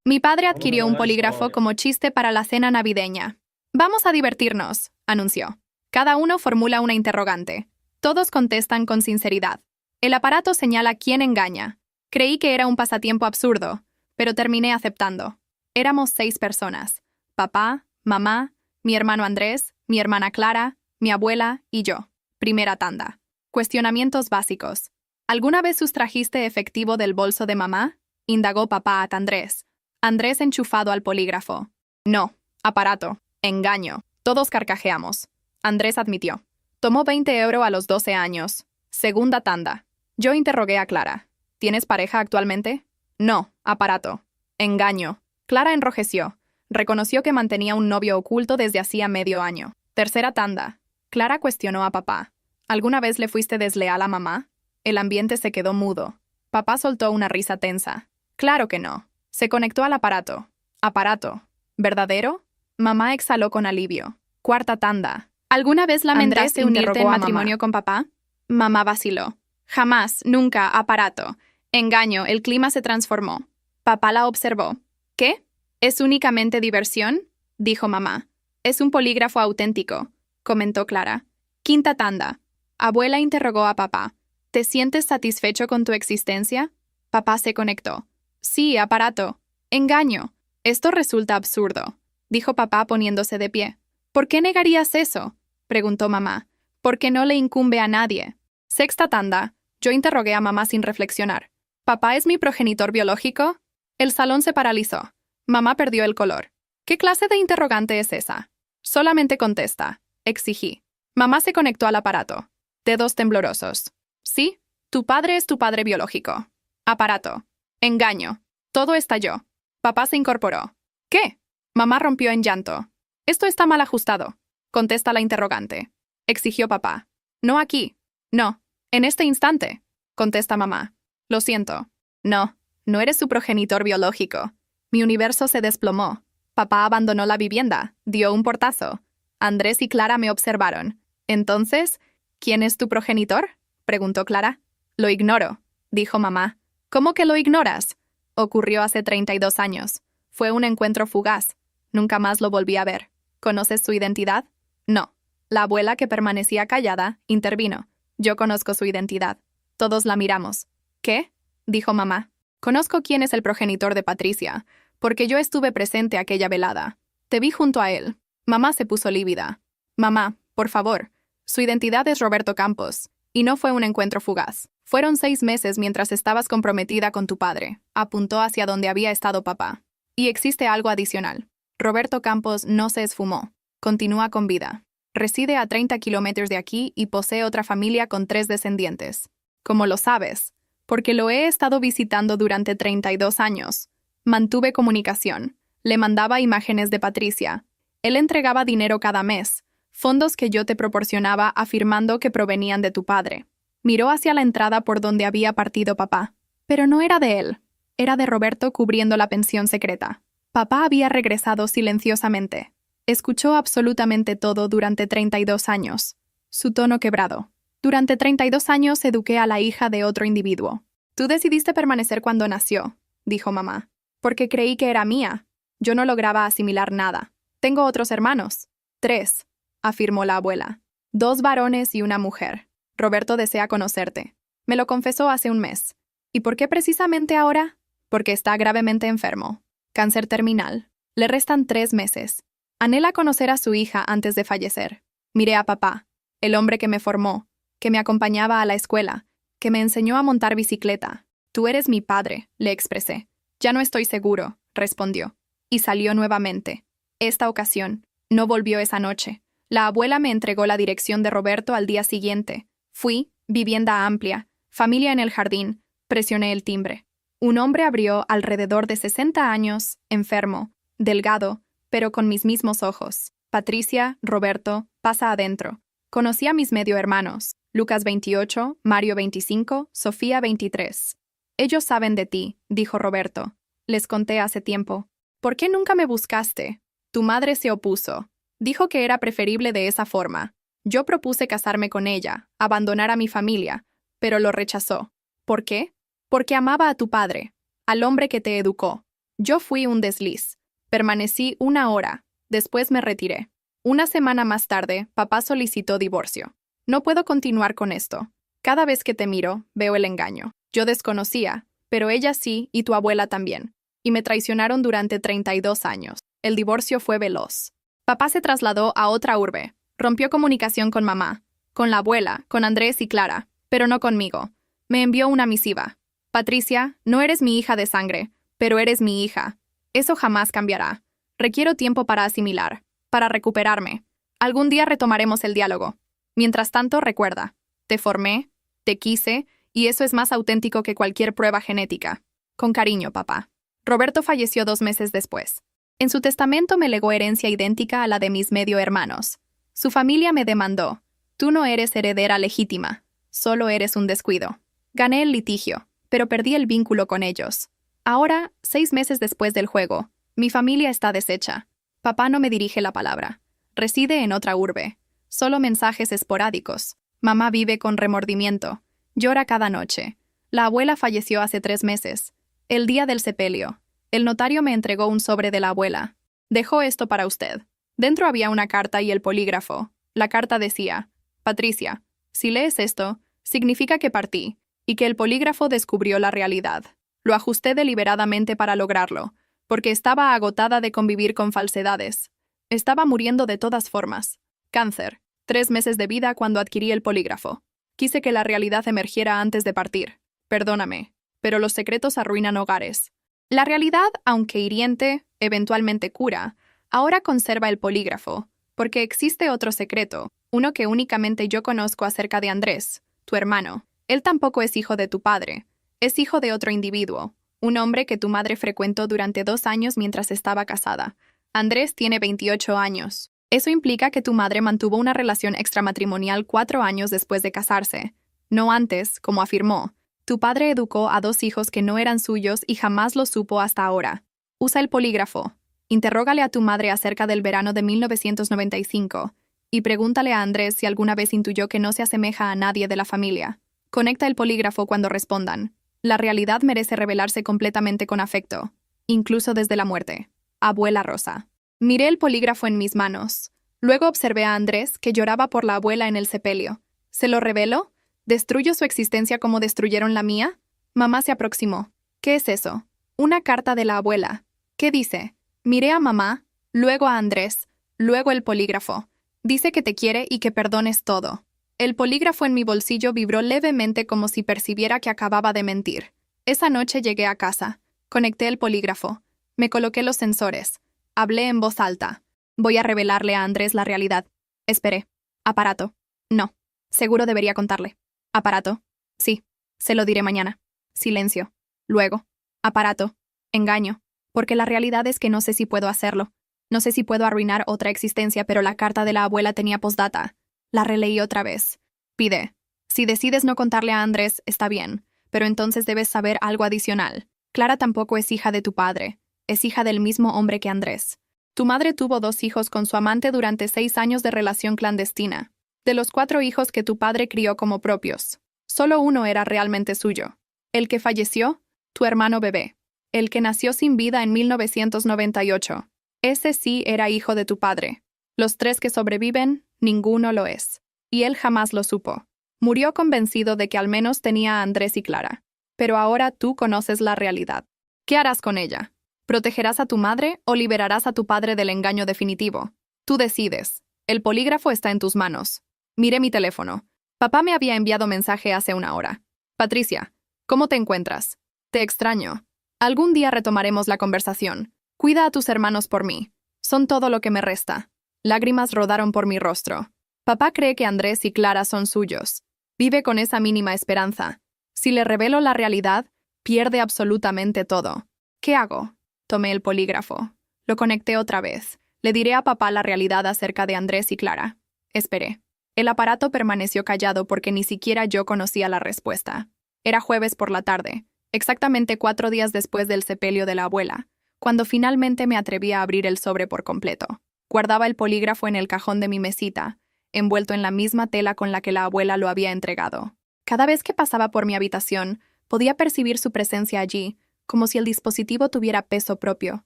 Mi padre adquirió un polígrafo como chiste para la cena navideña. Vamos a divertirnos, anunció. Cada uno formula una interrogante. Todos contestan con sinceridad. El aparato señala quién engaña. Creí que era un pasatiempo absurdo, pero terminé aceptando. Éramos 6 personas. Papá, mamá, mi hermano Andrés, mi hermana Clara, mi abuela y yo. Primera tanda. Cuestionamientos básicos. ¿Alguna vez sustrajiste efectivo del bolso de mamá? Indagó papá a Andrés. Andrés enchufado al polígrafo. No. Aparato. Engaño. Todos carcajeamos. Andrés admitió. Tomó 20 euros a los 12 años. Segunda tanda. Yo interrogué a Clara. ¿Tienes pareja actualmente? No. Aparato. Engaño. Clara enrojeció. Reconoció que mantenía un novio oculto desde hacía medio año. Tercera tanda. Clara cuestionó a papá. ¿Alguna vez le fuiste desleal a mamá? El ambiente se quedó mudo. Papá soltó una risa tensa. Claro que no. Se conectó al aparato. Aparato. ¿Verdadero? Mamá exhaló con alivio. Cuarta tanda. ¿Alguna vez lamentaste unirte en matrimonio con papá? Mamá vaciló. Jamás, nunca, aparato. Engaño, el clima se transformó. Papá la observó. ¿Qué? ¿Es únicamente diversión? Dijo mamá. Es un polígrafo auténtico, comentó Clara. Quinta tanda. Abuela interrogó a papá. ¿Te sientes satisfecho con tu existencia? Papá se conectó. Sí, aparato. Engaño. Esto resulta absurdo, dijo papá poniéndose de pie. ¿Por qué negarías eso? Preguntó mamá. Porque no le incumbe a nadie. Sexta tanda. Yo interrogué a mamá sin reflexionar. ¿Papá es mi progenitor biológico? El salón se paralizó. Mamá perdió el color. ¿Qué clase de interrogante es esa? Solamente contesta. Exigí. Mamá se conectó al aparato. Dedos temblorosos. Sí, tu padre es tu padre biológico. Aparato. Engaño. Todo estalló. Papá se incorporó. ¿Qué? Mamá rompió en llanto. Esto está mal ajustado. Contesta la interrogante. Exigió papá. No aquí. No. En este instante. Contesta mamá. Lo siento. No. No eres su progenitor biológico. Mi universo se desplomó. Papá abandonó la vivienda. Dio un portazo. Andrés y Clara me observaron. Entonces, ¿quién es tu progenitor? Preguntó Clara. Lo ignoro, dijo mamá. ¿Cómo que lo ignoras? Ocurrió hace 32 años. Fue un encuentro fugaz. Nunca más lo volví a ver. ¿Conoces su identidad? No. La abuela, que permanecía callada, intervino. Yo conozco su identidad. Todos la miramos. ¿Qué? Dijo mamá. Conozco quién es el progenitor de Patricia, porque yo estuve presente aquella velada. Te vi junto a él. Mamá se puso lívida. Mamá, por favor. Su identidad es Roberto Campos, y no fue un encuentro fugaz. Fueron 6 meses mientras estabas comprometida con tu padre. Apuntó hacia donde había estado papá. Y existe algo adicional. Roberto Campos no se esfumó. Continúa con vida. Reside a 30 kilómetros de aquí y posee otra familia con 3 descendientes. Como lo sabes, porque lo he estado visitando durante 32 años. Mantuve comunicación. Le mandaba imágenes de Patricia. Él entregaba dinero cada mes, fondos que yo te proporcionaba afirmando que provenían de tu padre. Miró hacia la entrada por donde había partido papá. Pero no era de él. Era de Roberto cubriendo la pensión secreta. Papá había regresado silenciosamente. Escuchó absolutamente todo durante 32 años. Su tono quebrado. Durante 32 años eduqué a la hija de otro individuo. Tú decidiste permanecer cuando nació, dijo mamá. Porque creí que era mía. Yo no lograba asimilar nada. Tengo otros hermanos. 3, afirmó la abuela. 2 varones y una mujer. Roberto desea conocerte. Me lo confesó hace un mes. ¿Y por qué precisamente ahora? Porque está gravemente enfermo. Cáncer terminal. Le restan 3 meses. Anhela conocer a su hija antes de fallecer. Miré a papá, el hombre que me formó, que me acompañaba a la escuela, que me enseñó a montar bicicleta. Tú eres mi padre, le expresé. Ya no estoy seguro, respondió. Y salió nuevamente. Esta ocasión, no volvió esa noche. La abuela me entregó la dirección de Roberto al día siguiente. Fui, vivienda amplia, familia en el jardín, presioné el timbre. Un hombre abrió alrededor de 60 años, enfermo, delgado, pero con mis mismos ojos. Patricia, Roberto, pasa adentro. Conocí a mis medio hermanos, Lucas 28, Mario 25, Sofía 23. Ellos saben de ti, dijo Roberto. Les conté hace tiempo. ¿Por qué nunca me buscaste? Tu madre se opuso. Dijo que era preferible de esa forma. Yo propuse casarme con ella, abandonar a mi familia, pero lo rechazó. ¿Por qué? Porque amaba a tu padre, al hombre que te educó. Yo fui un desliz. Permanecí 1 hora. Después me retiré. 1 semana más tarde, papá solicitó divorcio. No puedo continuar con esto. Cada vez que te miro, veo el engaño. Yo desconocía, pero ella sí y tu abuela también. Y me traicionaron durante 32 años. El divorcio fue veloz. Papá se trasladó a otra urbe. Rompió comunicación con mamá, con la abuela, con Andrés y Clara, pero no conmigo. Me envió una misiva. Patricia, no eres mi hija de sangre, pero eres mi hija. Eso jamás cambiará. Requiero tiempo para asimilar, para recuperarme. Algún día retomaremos el diálogo. Mientras tanto, recuerda, te formé, te quise, y eso es más auténtico que cualquier prueba genética. Con cariño, papá. Roberto falleció 2 meses después. En su testamento me legó herencia idéntica a la de mis medio hermanos. Su familia me demandó. Tú no eres heredera legítima, solo eres un descuido. Gané el litigio, pero perdí el vínculo con ellos. Ahora, 6 meses después del juego, mi familia está deshecha. Papá no me dirige la palabra. Reside en otra urbe. Solo mensajes esporádicos. Mamá vive con remordimiento. Llora cada noche. La abuela falleció hace 3 meses. El día del sepelio. El notario me entregó un sobre de la abuela. Dejó esto para usted. Dentro había una carta y el polígrafo. La carta decía: Patricia, si lees esto, significa que partí, y que el polígrafo descubrió la realidad. Lo ajusté deliberadamente para lograrlo, porque estaba agotada de convivir con falsedades. Estaba muriendo de todas formas. Cáncer. 3 meses de vida cuando adquirí el polígrafo. Quise que la realidad emergiera antes de partir. Perdóname, pero los secretos arruinan hogares. La realidad, aunque hiriente, eventualmente cura, ahora conserva el polígrafo, porque existe otro secreto, uno que únicamente yo conozco acerca de Andrés, tu hermano. Él tampoco es hijo de tu padre, es hijo de otro individuo, un hombre que tu madre frecuentó durante 2 años mientras estaba casada. Andrés tiene 28 años. Eso implica que tu madre mantuvo una relación extramatrimonial 4 años después de casarse. No antes, como afirmó. Tu padre educó a 2 hijos que no eran suyos y jamás lo supo hasta ahora. Usa el polígrafo. Interrógale a tu madre acerca del verano de 1995 y pregúntale a Andrés si alguna vez intuyó que no se asemeja a nadie de la familia. Conecta el polígrafo cuando respondan. La realidad merece revelarse completamente con afecto, incluso desde la muerte. Abuela Rosa. Miré el polígrafo en mis manos. Luego observé a Andrés, que lloraba por la abuela en el sepelio. ¿Se lo reveló? ¿Destruyo su existencia como destruyeron la mía? Mamá se aproximó. ¿Qué es eso? Una carta de la abuela. ¿Qué dice? Miré a mamá, luego a Andrés, luego el polígrafo. Dice que te quiere y que perdones todo. El polígrafo en mi bolsillo vibró levemente como si percibiera que acababa de mentir. Esa noche llegué a casa. Conecté el polígrafo. Me coloqué los sensores. Hablé en voz alta. Voy a revelarle a Andrés la realidad. Esperé. Aparato. No. Seguro debería contarle. Aparato. Sí. Se lo diré mañana. Silencio. Luego. Aparato. Engaño. Porque la realidad es que no sé si puedo hacerlo. No sé si puedo arruinar otra existencia, pero la carta de la abuela tenía postdata. La releí otra vez. Pide. Si decides no contarle a Andrés, está bien, pero entonces debes saber algo adicional. Clara tampoco es hija de tu padre. Es hija del mismo hombre que Andrés. Tu madre tuvo 2 hijos con su amante durante 6 años de relación clandestina. De los 4 hijos que tu padre crió como propios, solo uno era realmente suyo. El que falleció, tu hermano bebé. El que nació sin vida en 1998. Ese sí era hijo de tu padre. Los 3 que sobreviven, ninguno lo es. Y él jamás lo supo. Murió convencido de que al menos tenía a Andrés y Clara. Pero ahora tú conoces la realidad. ¿Qué harás con ella? ¿Protegerás a tu madre o liberarás a tu padre del engaño definitivo? Tú decides. El polígrafo está en tus manos. Miré mi teléfono. Papá me había enviado mensaje hace 1 hora. Patricia, ¿cómo te encuentras? Te extraño. Algún día retomaremos la conversación. Cuida a tus hermanos por mí. Son todo lo que me resta. Lágrimas rodaron por mi rostro. Papá cree que Andrés y Clara son suyos. Vive con esa mínima esperanza. Si le revelo la realidad, pierde absolutamente todo. ¿Qué hago? Tomé el polígrafo. Lo conecté otra vez. Le diré a papá la realidad acerca de Andrés y Clara. Esperé. El aparato permaneció callado porque ni siquiera yo conocía la respuesta. Era jueves por la tarde, exactamente 4 días después del sepelio de la abuela, cuando finalmente me atreví a abrir el sobre por completo. Guardaba el polígrafo en el cajón de mi mesita, envuelto en la misma tela con la que la abuela lo había entregado. Cada vez que pasaba por mi habitación, podía percibir su presencia allí, como si el dispositivo tuviera peso propio,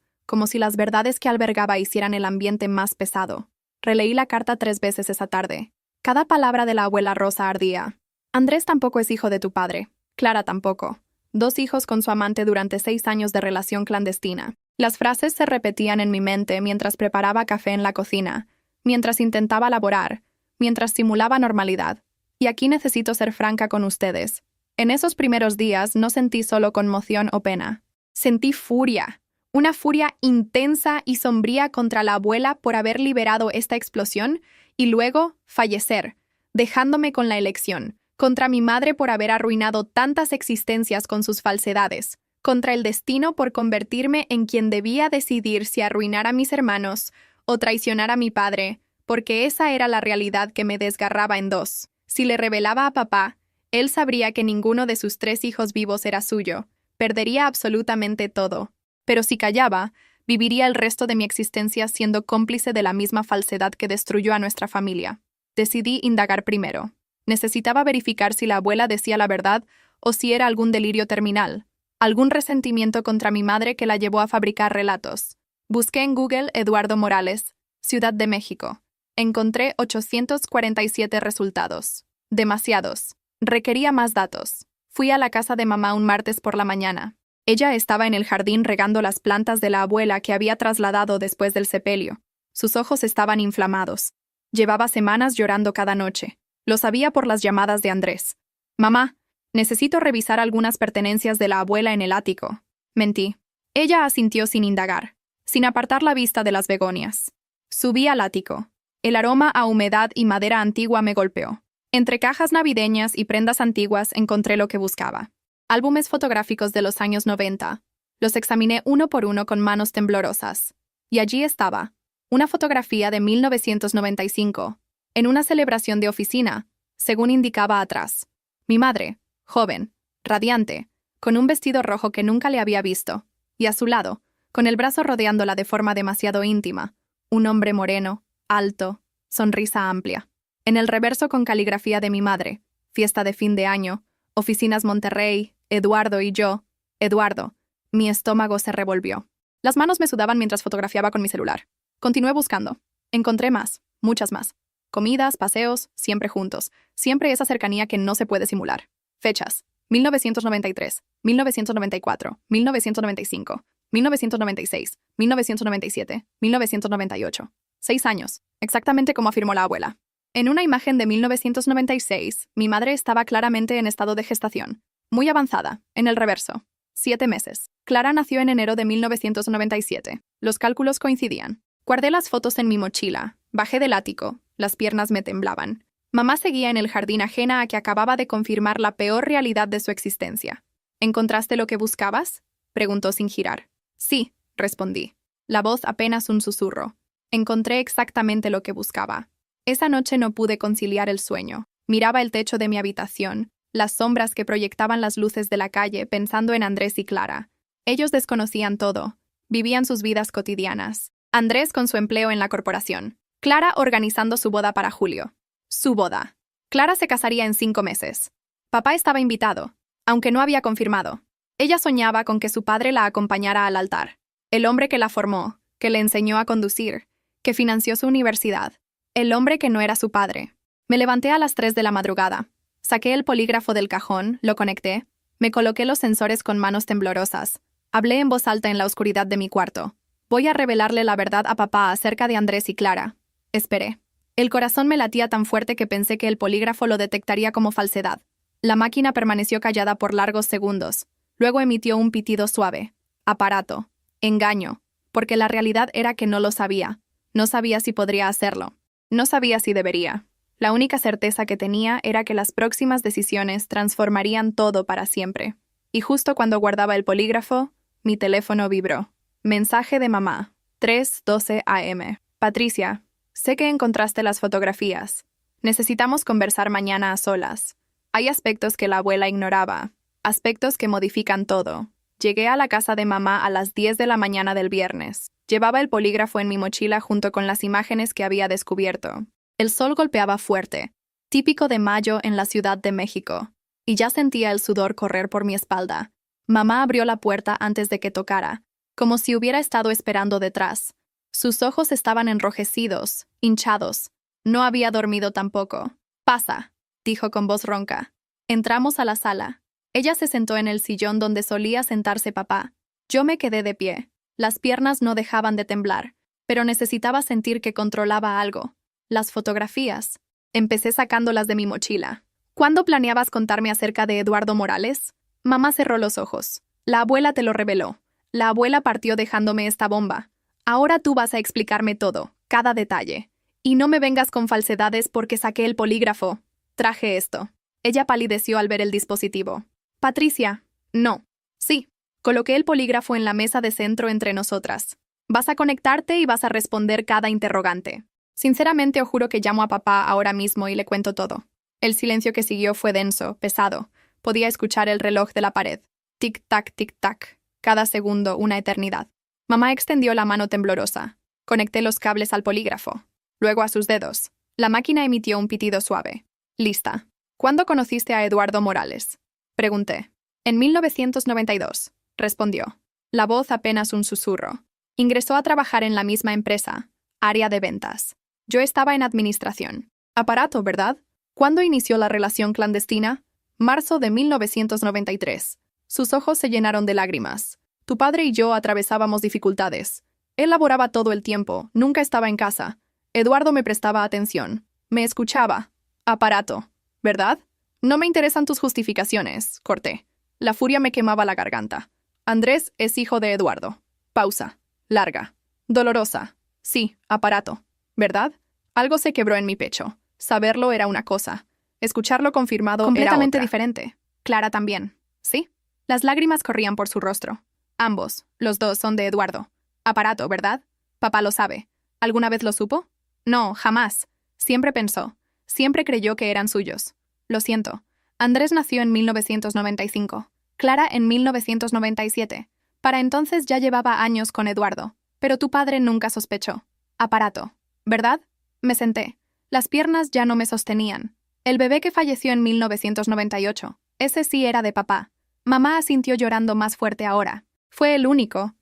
como si las verdades que albergaba hicieran el ambiente más pesado. Releí la carta 3 veces esa tarde. Cada palabra de la abuela Rosa ardía. Andrés tampoco es hijo de tu padre. Clara tampoco. 2 hijos con su amante durante 6 años de relación clandestina. Las frases se repetían en mi mente mientras preparaba café en la cocina, mientras intentaba laborar, mientras simulaba normalidad. Y aquí necesito ser franca con ustedes. En esos primeros días no sentí solo conmoción o pena. Sentí furia. Una furia intensa y sombría contra la abuela por haber liberado esta explosión y luego fallecer, dejándome con la elección. Contra mi madre por haber arruinado tantas existencias con sus falsedades. Contra el destino por convertirme en quien debía decidir si arruinar a mis hermanos o traicionar a mi padre, porque esa era la realidad que me desgarraba en dos. Si le revelaba a papá, él sabría que ninguno de sus 3 hijos vivos era suyo. Perdería absolutamente todo. Pero si callaba, viviría el resto de mi existencia siendo cómplice de la misma falsedad que destruyó a nuestra familia. Decidí indagar primero. Necesitaba verificar si la abuela decía la verdad o si era algún delirio terminal, algún resentimiento contra mi madre que la llevó a fabricar relatos. Busqué en Google Eduardo Morales, Ciudad de México. Encontré 847 resultados. Demasiados. Requería más datos. Fui a la casa de mamá un martes por la mañana. Ella estaba en el jardín regando las plantas de la abuela que había trasladado después del sepelio. Sus ojos estaban inflamados. Llevaba semanas llorando cada noche. Lo sabía por las llamadas de Andrés. Mamá, necesito revisar algunas pertenencias de la abuela en el ático. Mentí. Ella asintió sin indagar, sin apartar la vista de las begonias. Subí al ático. El aroma a humedad y madera antigua me golpeó. Entre cajas navideñas y prendas antiguas encontré lo que buscaba. Álbumes fotográficos de los años 90. Los examiné uno por uno con manos temblorosas. Y allí estaba, una fotografía de 1995, en una celebración de oficina, según indicaba atrás. Mi madre, joven, radiante, con un vestido rojo que nunca le había visto, y a su lado, con el brazo rodeándola de forma demasiado íntima, un hombre moreno, alto, sonrisa amplia. En el reverso con caligrafía de mi madre, fiesta de fin de año, oficinas Monterrey, Eduardo y yo. Eduardo. Mi estómago se revolvió. Las manos me sudaban mientras fotografiaba con mi celular. Continué buscando. Encontré más, muchas más. Comidas, paseos, siempre juntos. Siempre esa cercanía que no se puede simular. Fechas. 1993, 1994, 1995, 1996, 1997, 1998. 6 años, exactamente como afirmó la abuela. En una imagen de 1996, mi madre estaba claramente en estado de gestación, muy avanzada, en el reverso. 7 meses. Clara nació en enero de 1997. Los cálculos coincidían. Guardé las fotos en mi mochila, bajé del ático, las piernas me temblaban. Mamá seguía en el jardín ajena a que acababa de confirmar la peor realidad de su existencia. ¿Encontraste lo que buscabas?, preguntó sin girar. Sí, respondí. La voz apenas un susurro. Encontré exactamente lo que buscaba. Esa noche no pude conciliar el sueño. Miraba el techo de mi habitación, las sombras que proyectaban las luces de la calle pensando en Andrés y Clara. Ellos desconocían todo. Vivían sus vidas cotidianas. Andrés con su empleo en la corporación. Clara organizando su boda para julio. Su boda. Clara se casaría en 5 meses. Papá estaba invitado, aunque no había confirmado. Ella soñaba con que su padre la acompañara al altar. El hombre que la formó, que le enseñó a conducir, que financió su universidad. El hombre que no era su padre. Me levanté a las 3 de la madrugada. Saqué el polígrafo del cajón, lo conecté. Me coloqué los sensores con manos temblorosas. Hablé en voz alta en la oscuridad de mi cuarto. Voy a revelarle la verdad a papá acerca de Andrés y Clara. Esperé. El corazón me latía tan fuerte que pensé que el polígrafo lo detectaría como falsedad. La máquina permaneció callada por largos segundos. Luego emitió un pitido suave. Aparato. Engaño. Porque la realidad era que no lo sabía. No sabía si podría hacerlo. No sabía si debería. La única certeza que tenía era que las próximas decisiones transformarían todo para siempre. Y justo cuando guardaba el polígrafo, mi teléfono vibró. Mensaje de mamá. 3:12 am. Patricia, sé que encontraste las fotografías. Necesitamos conversar mañana a solas. Hay aspectos que la abuela ignoraba. Aspectos que modifican todo. Llegué a la casa de mamá a las 10 de la mañana del viernes. Llevaba el polígrafo en mi mochila junto con las imágenes que había descubierto. El sol golpeaba fuerte, típico de mayo en la Ciudad de México, y ya sentía el sudor correr por mi espalda. Mamá abrió la puerta antes de que tocara, como si hubiera estado esperando detrás. Sus ojos estaban enrojecidos, hinchados. No había dormido tampoco. «Pasa», dijo con voz ronca. Entramos a la sala. Ella se sentó en el sillón donde solía sentarse papá. Yo me quedé de pie. Las piernas no dejaban de temblar, pero necesitaba sentir que controlaba algo. Las fotografías. Empecé sacándolas de mi mochila. «¿Cuándo planeabas contarme acerca de Eduardo Morales?» Mamá cerró los ojos. «La abuela te lo reveló. La abuela partió dejándome esta bomba. Ahora tú vas a explicarme todo, cada detalle. Y no me vengas con falsedades porque saqué el polígrafo. Traje esto». Ella palideció al ver el dispositivo. «Patricia, no». «Sí». Coloqué el polígrafo en la mesa de centro entre nosotras. «Vas a conectarte y vas a responder cada interrogante. Sinceramente os juro que llamo a papá ahora mismo y le cuento todo». El silencio que siguió fue denso, pesado. Podía escuchar el reloj de la pared. Tic-tac, tic-tac. Cada segundo una eternidad. Mamá extendió la mano temblorosa. Conecté los cables al polígrafo. Luego a sus dedos. La máquina emitió un pitido suave. «Lista». «¿Cuándo conociste a Eduardo Morales?», pregunté. «En 1992», respondió. La voz apenas un susurro. «Ingresó a trabajar en la misma empresa, área de ventas. Yo estaba en administración. Aparato, ¿verdad? ¿Cuándo inició la relación clandestina?» «Marzo de 1993. Sus ojos se llenaron de lágrimas. «Tu padre y yo atravesábamos dificultades. Él laboraba todo el tiempo, nunca estaba en casa. Eduardo me prestaba atención. Me escuchaba. Aparato, ¿verdad? No me interesan tus justificaciones», corté. La furia me quemaba la garganta. «Andrés es hijo de Eduardo». Pausa. Larga. Dolorosa. «Sí, aparato. ¿Verdad?» Algo se quebró en mi pecho. Saberlo era una cosa. Escucharlo confirmado completamente era otra. Diferente. Clara también. ¿Sí? Las lágrimas corrían por su rostro. «Ambos, los dos son de Eduardo. Aparato, ¿verdad? Papá lo sabe. ¿Alguna vez lo supo?» «No, jamás. Siempre pensó. Siempre creyó que eran suyos. Lo siento. Andrés nació en 1995. Clara en 1997. Para entonces ya llevaba años con Eduardo. Pero tu padre nunca sospechó. Aparato. ¿Verdad?» Me senté. Las piernas ya no me sostenían. El bebé que falleció en 1998. Ese sí era de papá. Mamá asintió llorando más fuerte ahora. Fue el único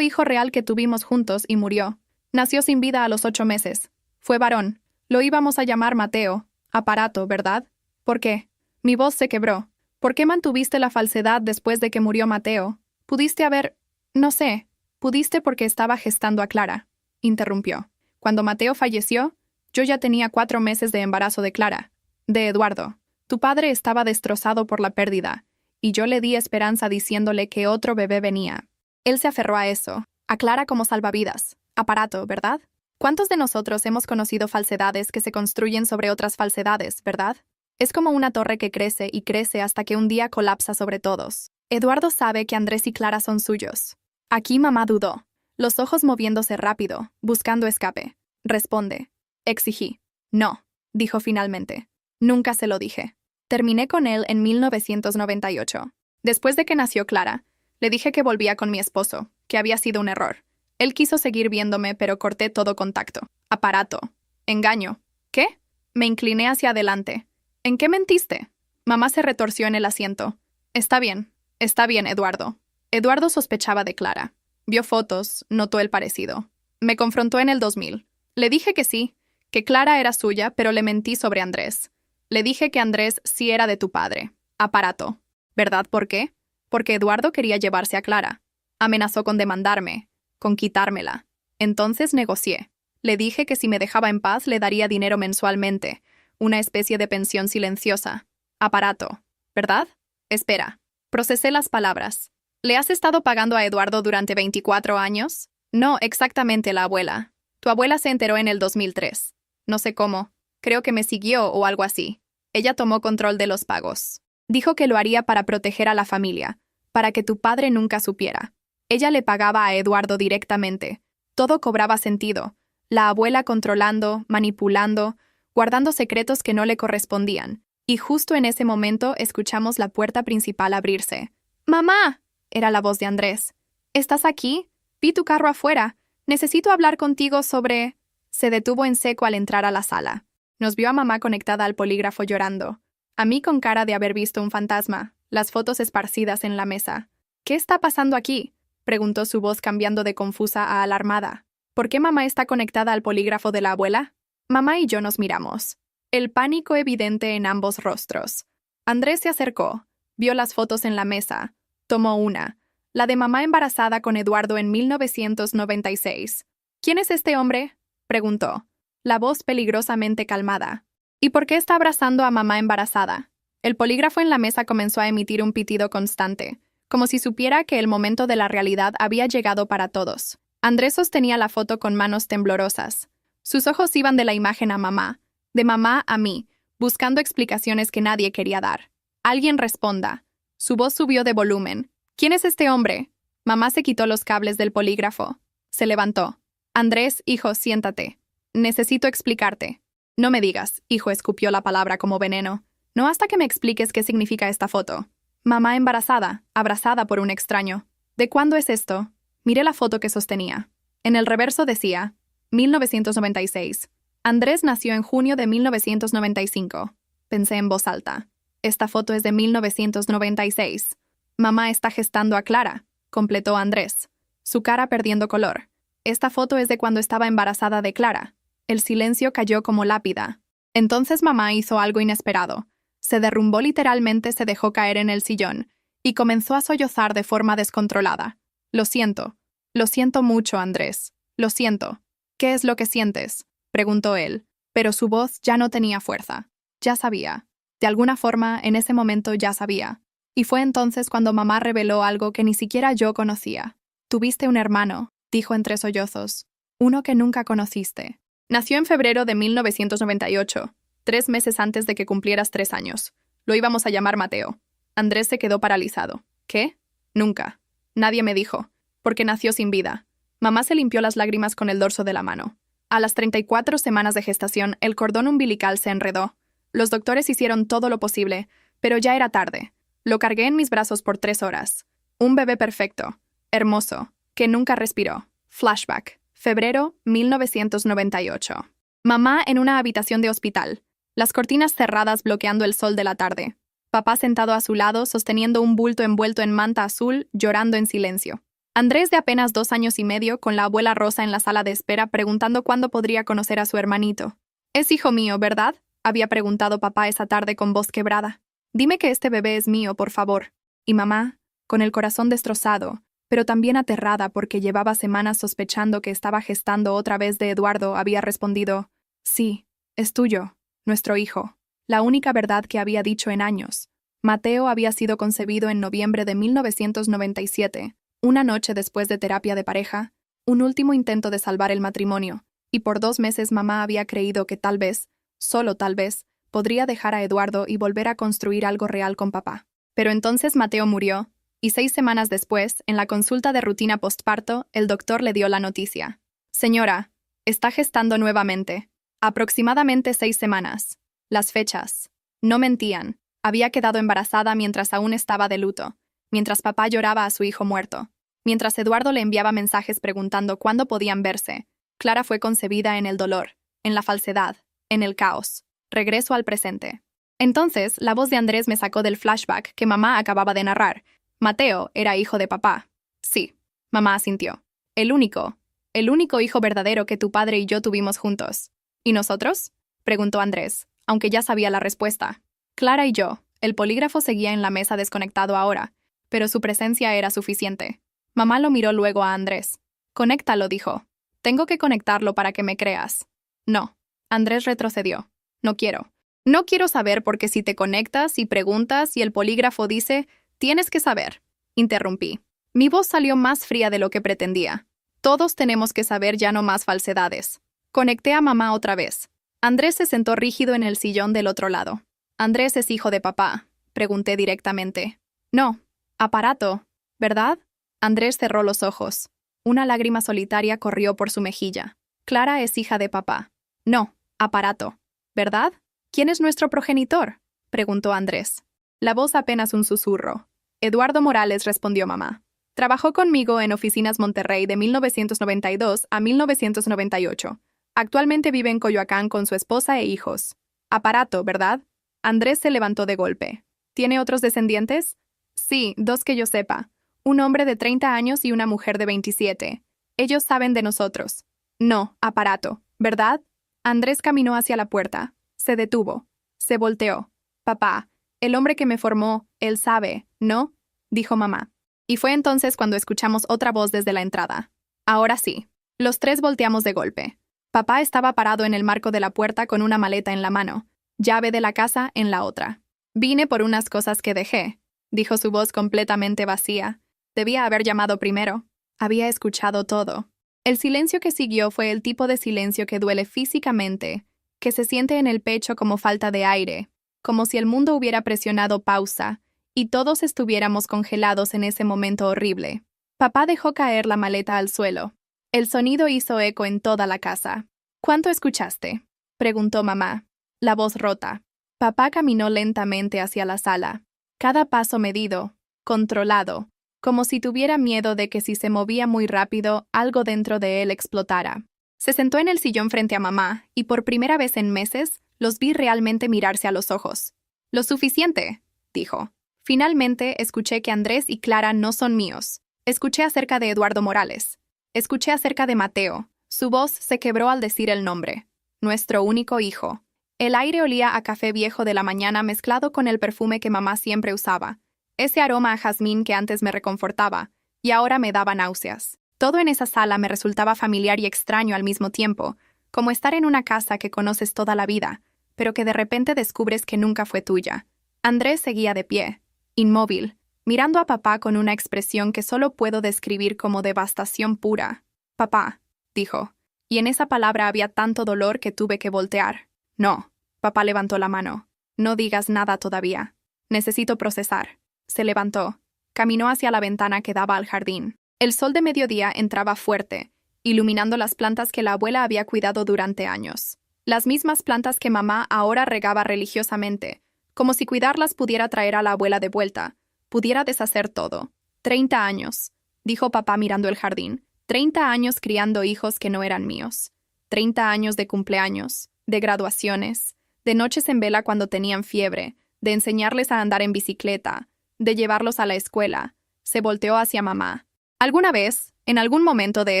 hijo real que tuvimos juntos y murió. Nació sin vida a los 8 meses. Fue varón. Lo íbamos a llamar Mateo. Aparato, ¿verdad? ¿Por qué?» Mi voz se quebró. «¿Por qué mantuviste la falsedad después de que murió Mateo? Pudiste haber... No sé. Pudiste porque estaba gestando a Clara», interrumpió. «Cuando Mateo falleció, yo ya tenía 4 meses de embarazo de Clara. De Eduardo. Tu padre estaba destrozado por la pérdida, y yo le di esperanza diciéndole que otro bebé venía. Él se aferró a eso, a Clara como salvavidas. Aparato, ¿verdad? ¿Cuántos de nosotros hemos conocido falsedades que se construyen sobre otras falsedades, verdad? Es como una torre que crece y crece hasta que un día colapsa sobre todos. Eduardo sabe que Andrés y Clara son suyos». Aquí mamá dudó, los ojos moviéndose rápido, buscando escape. «Responde», exigí. «No», dijo finalmente. «Nunca se lo dije. Terminé con él en 1998. Después de que nació Clara, le dije que volvía con mi esposo, que había sido un error. Él quiso seguir viéndome, pero corté todo contacto. Aparato. Engaño. ¿Qué?» Me incliné hacia adelante. «¿En qué mentiste?» Mamá se retorció en el asiento. Está bien, Eduardo». Eduardo sospechaba de Clara. Vio fotos, notó el parecido. Me confrontó en el 2000. Le dije que sí, que Clara era suya, pero le mentí sobre Andrés. Le dije que Andrés sí era de tu padre. Aparato. ¿Verdad por qué? Porque Eduardo quería llevarse a Clara. Amenazó con demandarme, con quitármela. Entonces negocié. Le dije que si me dejaba en paz le daría dinero mensualmente, una especie de pensión silenciosa. Aparato. ¿Verdad? Espera. Procesé las palabras. ¿Le has estado pagando a Eduardo durante 24 años? No, exactamente la abuela. Tu abuela se enteró en el 2003. No sé cómo. Creo que me siguió o algo así. Ella tomó control de los pagos. Dijo que lo haría para proteger a la familia, para que tu padre nunca supiera. Ella le pagaba a Eduardo directamente. Todo cobraba sentido. La abuela controlando, manipulando, guardando secretos que no le correspondían. Y justo en ese momento escuchamos la puerta principal abrirse. «¡Mamá!», era la voz de Andrés. «¿Estás aquí? Vi tu carro afuera. Necesito hablar contigo sobre...». Se detuvo en seco al entrar a la sala. Nos vio a mamá conectada al polígrafo llorando. A mí con cara de haber visto un fantasma. las fotos esparcidas en la mesa. ¿Qué está pasando aquí?, preguntó su voz cambiando de confusa a alarmada. ¿Por qué mamá está conectada al polígrafo de la abuela? Mamá y yo nos miramos. El pánico evidente en ambos rostros. Andrés se acercó, vio las fotos en la mesa, tomó una, la de mamá embarazada con Eduardo en 1996. ¿Quién es este hombre?, preguntó, la voz peligrosamente calmada. ¿Y por qué está abrazando a mamá embarazada? El polígrafo en la mesa comenzó a emitir un pitido constante, como si supiera que el momento de la realidad había llegado para todos. Andrés sostenía la foto con manos temblorosas. Sus ojos iban de la imagen a mamá, de mamá a mí, buscando explicaciones que nadie quería dar. Alguien responda. Su voz subió de volumen. ¿Quién es este hombre? Mamá se quitó los cables del polígrafo. Se levantó. Andrés, hijo, siéntate. Necesito explicarte. No me digas, hijo, escupió la palabra como veneno. No hasta que me expliques qué significa esta foto. Mamá embarazada, abrazada por un extraño. ¿De cuándo es esto? Miré la foto que sostenía. En el reverso decía, 1996. Andrés nació en junio de 1995. Pensé en voz alta. Esta foto es de 1996. Mamá está gestando a Clara, completó Andrés, su cara perdiendo color. Esta foto es de cuando estaba embarazada de Clara. El silencio cayó como lápida. Entonces mamá hizo algo inesperado. Se derrumbó literalmente, se dejó caer en el sillón y comenzó a sollozar de forma descontrolada. Lo siento mucho, Andrés. Lo siento. ¿Qué es lo que sientes?, preguntó él, pero su voz ya no tenía fuerza. Ya sabía. De alguna forma, en ese momento ya sabía. Y fue entonces cuando mamá reveló algo que ni siquiera yo conocía. Tuviste un hermano, dijo entre sollozos. Uno que nunca conociste. Nació en febrero de 1998, 3 meses antes de que cumplieras 3 años. Lo íbamos a llamar Mateo. Andrés se quedó paralizado. ¿Qué? Nunca. Nadie me dijo. Porque nació sin vida. Mamá se limpió las lágrimas con el dorso de la mano. A las 34 semanas de gestación, el cordón umbilical se enredó. Los doctores hicieron todo lo posible, pero ya era tarde. Lo cargué en mis brazos por 3 horas. Un bebé perfecto, hermoso, que nunca respiró. Flashback. Febrero 1998. Mamá en una habitación de hospital. Las cortinas cerradas bloqueando el sol de la tarde. Papá sentado a su lado, sosteniendo un bulto envuelto en manta azul, llorando en silencio. Andrés, de apenas 2 años y medio, con la abuela Rosa en la sala de espera, preguntando cuándo podría conocer a su hermanito. «Es hijo mío, ¿verdad?», había preguntado papá esa tarde con voz quebrada. «Dime que este bebé es mío, por favor». Y mamá, con el corazón destrozado, pero también aterrada porque llevaba semanas sospechando que estaba gestando otra vez de Eduardo, había respondido, «Sí, es tuyo, nuestro hijo». La única verdad que había dicho en años. Mateo había sido concebido en noviembre de 1997, una noche después de terapia de pareja, un último intento de salvar el matrimonio, y por 2 meses mamá había creído que tal vez, solo tal vez, podría dejar a Eduardo y volver a construir algo real con papá. Pero entonces Mateo murió, y 6 semanas después, en la consulta de rutina postparto, el doctor le dio la noticia. «Señora, está gestando nuevamente. Aproximadamente 6 semanas. Las fechas. No mentían. Había quedado embarazada mientras aún estaba de luto, mientras papá lloraba a su hijo muerto, mientras Eduardo le enviaba mensajes preguntando cuándo podían verse. Clara fue concebida en el dolor, en la falsedad, en el caos. Regreso al presente». Entonces, la voz de Andrés me sacó del flashback que mamá acababa de narrar. Mateo era hijo de papá. Sí, mamá asintió. El único hijo verdadero que tu padre y yo tuvimos juntos. ¿Y nosotros?, preguntó Andrés, aunque ya sabía la respuesta. Clara y yo. El polígrafo seguía en la mesa desconectado ahora, pero su presencia era suficiente. Mamá lo miró luego a Andrés. «Conéctalo», dijo. «Tengo que conectarlo para que me creas». «No». Andrés retrocedió. «No quiero. No quiero saber porque si te conectas y preguntas y el polígrafo dice, tienes que saber». Interrumpí. Mi voz salió más fría de lo que pretendía. «Todos tenemos que saber, ya no más falsedades». Conecté a mamá otra vez. Andrés se sentó rígido en el sillón del otro lado. «¿Andrés es hijo de papá?», pregunté directamente. «No. Aparato, ¿verdad?». Andrés cerró los ojos. Una lágrima solitaria corrió por su mejilla. «Clara es hija de papá». «No. Aparato, ¿verdad?». «¿Quién es nuestro progenitor?», preguntó Andrés. La voz apenas un susurro. «Eduardo Morales», respondió mamá. «Trabajó conmigo en Oficinas Monterrey de 1992 a 1998. Actualmente vive en Coyoacán con su esposa e hijos». «Aparato, ¿verdad?». Andrés se levantó de golpe. ¿Tiene otros descendientes? Sí, 2 que yo sepa. Un hombre de 30 años y una mujer de 27. Ellos saben de nosotros. No, aparato, ¿verdad? Andrés caminó hacia la puerta. Se detuvo. Se volteó. Papá, el hombre que me formó, él sabe, ¿no? Dijo mamá. Y fue entonces cuando escuchamos otra voz desde la entrada. Ahora sí. Los 3 volteamos de golpe. Papá estaba parado en el marco de la puerta con una maleta en la mano, llave de la casa en la otra. Vine por unas cosas que dejé, dijo su voz completamente vacía. Debía haber llamado primero. Había escuchado todo. El silencio que siguió fue el tipo de silencio que duele físicamente, que se siente en el pecho como falta de aire, como si el mundo hubiera presionado pausa y todos estuviéramos congelados en ese momento horrible. Papá dejó caer la maleta al suelo. El sonido hizo eco en toda la casa. ¿Cuánto escuchaste?, preguntó mamá, la voz rota. Papá caminó lentamente hacia la sala, cada paso medido, controlado, como si tuviera miedo de que si se movía muy rápido, algo dentro de él explotara. Se sentó en el sillón frente a mamá, y por primera vez en meses, los vi realmente mirarse a los ojos. «Lo suficiente», dijo. «Finalmente escuché que Andrés y Clara no son míos. Escuché acerca de Eduardo Morales. Escuché acerca de Mateo». Su voz se quebró al decir el nombre. «Nuestro único hijo». El aire olía a café viejo de la mañana mezclado con el perfume que mamá siempre usaba. Ese aroma a jazmín que antes me reconfortaba, y ahora me daba náuseas. Todo en esa sala me resultaba familiar y extraño al mismo tiempo, como estar en una casa que conoces toda la vida, pero que de repente descubres que nunca fue tuya. Andrés seguía de pie, inmóvil, mirando a papá con una expresión que solo puedo describir como devastación pura. «Papá», dijo, y en esa palabra había tanto dolor que tuve que voltear. «No», papá levantó la mano. «No digas nada todavía. Necesito procesar». Se levantó. Caminó hacia la ventana que daba al jardín. El sol de mediodía entraba fuerte, iluminando las plantas que la abuela había cuidado durante años. Las mismas plantas que mamá ahora regaba religiosamente, como si cuidarlas pudiera traer a la abuela de vuelta, pudiera deshacer todo. 30 años, dijo papá mirando el jardín. 30 años criando hijos que no eran míos. 30 años de cumpleaños, de graduaciones, de noches en vela cuando tenían fiebre, de enseñarles a andar en bicicleta, de llevarlos a la escuela. Se volteó hacia mamá. ¿Alguna vez, en algún momento de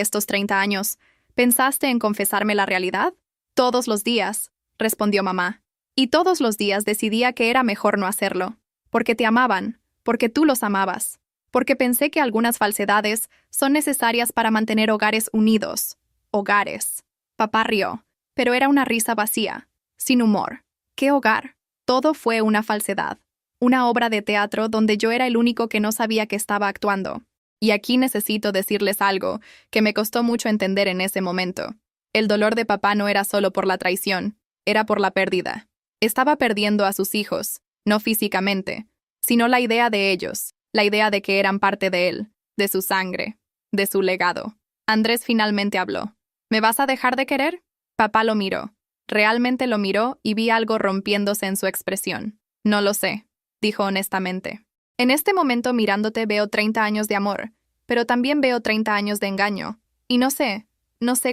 estos 30 años, pensaste en confesarme la realidad? Todos los días, respondió mamá. Y todos los días decidía que era mejor no hacerlo. Porque te amaban, porque tú los amabas. Porque pensé que algunas falsedades son necesarias para mantener hogares unidos. Hogares. Papá rió, pero era una risa vacía, sin humor. ¿Qué hogar? Todo fue una falsedad. Una obra de teatro donde yo era el único que no sabía que estaba actuando. Y aquí necesito decirles algo que me costó mucho entender en ese momento. El dolor de papá no era solo por la traición, era por la pérdida. Estaba perdiendo a sus hijos, no físicamente, sino la idea de ellos, la idea de que eran parte de él, de su sangre, de su legado. Andrés finalmente habló. ¿Me vas a dejar de querer? Papá lo miró. Realmente lo miró y vi algo rompiéndose en su expresión. No lo sé, dijo honestamente. En este momento mirándote veo 30 años de amor, pero también veo 30 años de engaño. Y no sé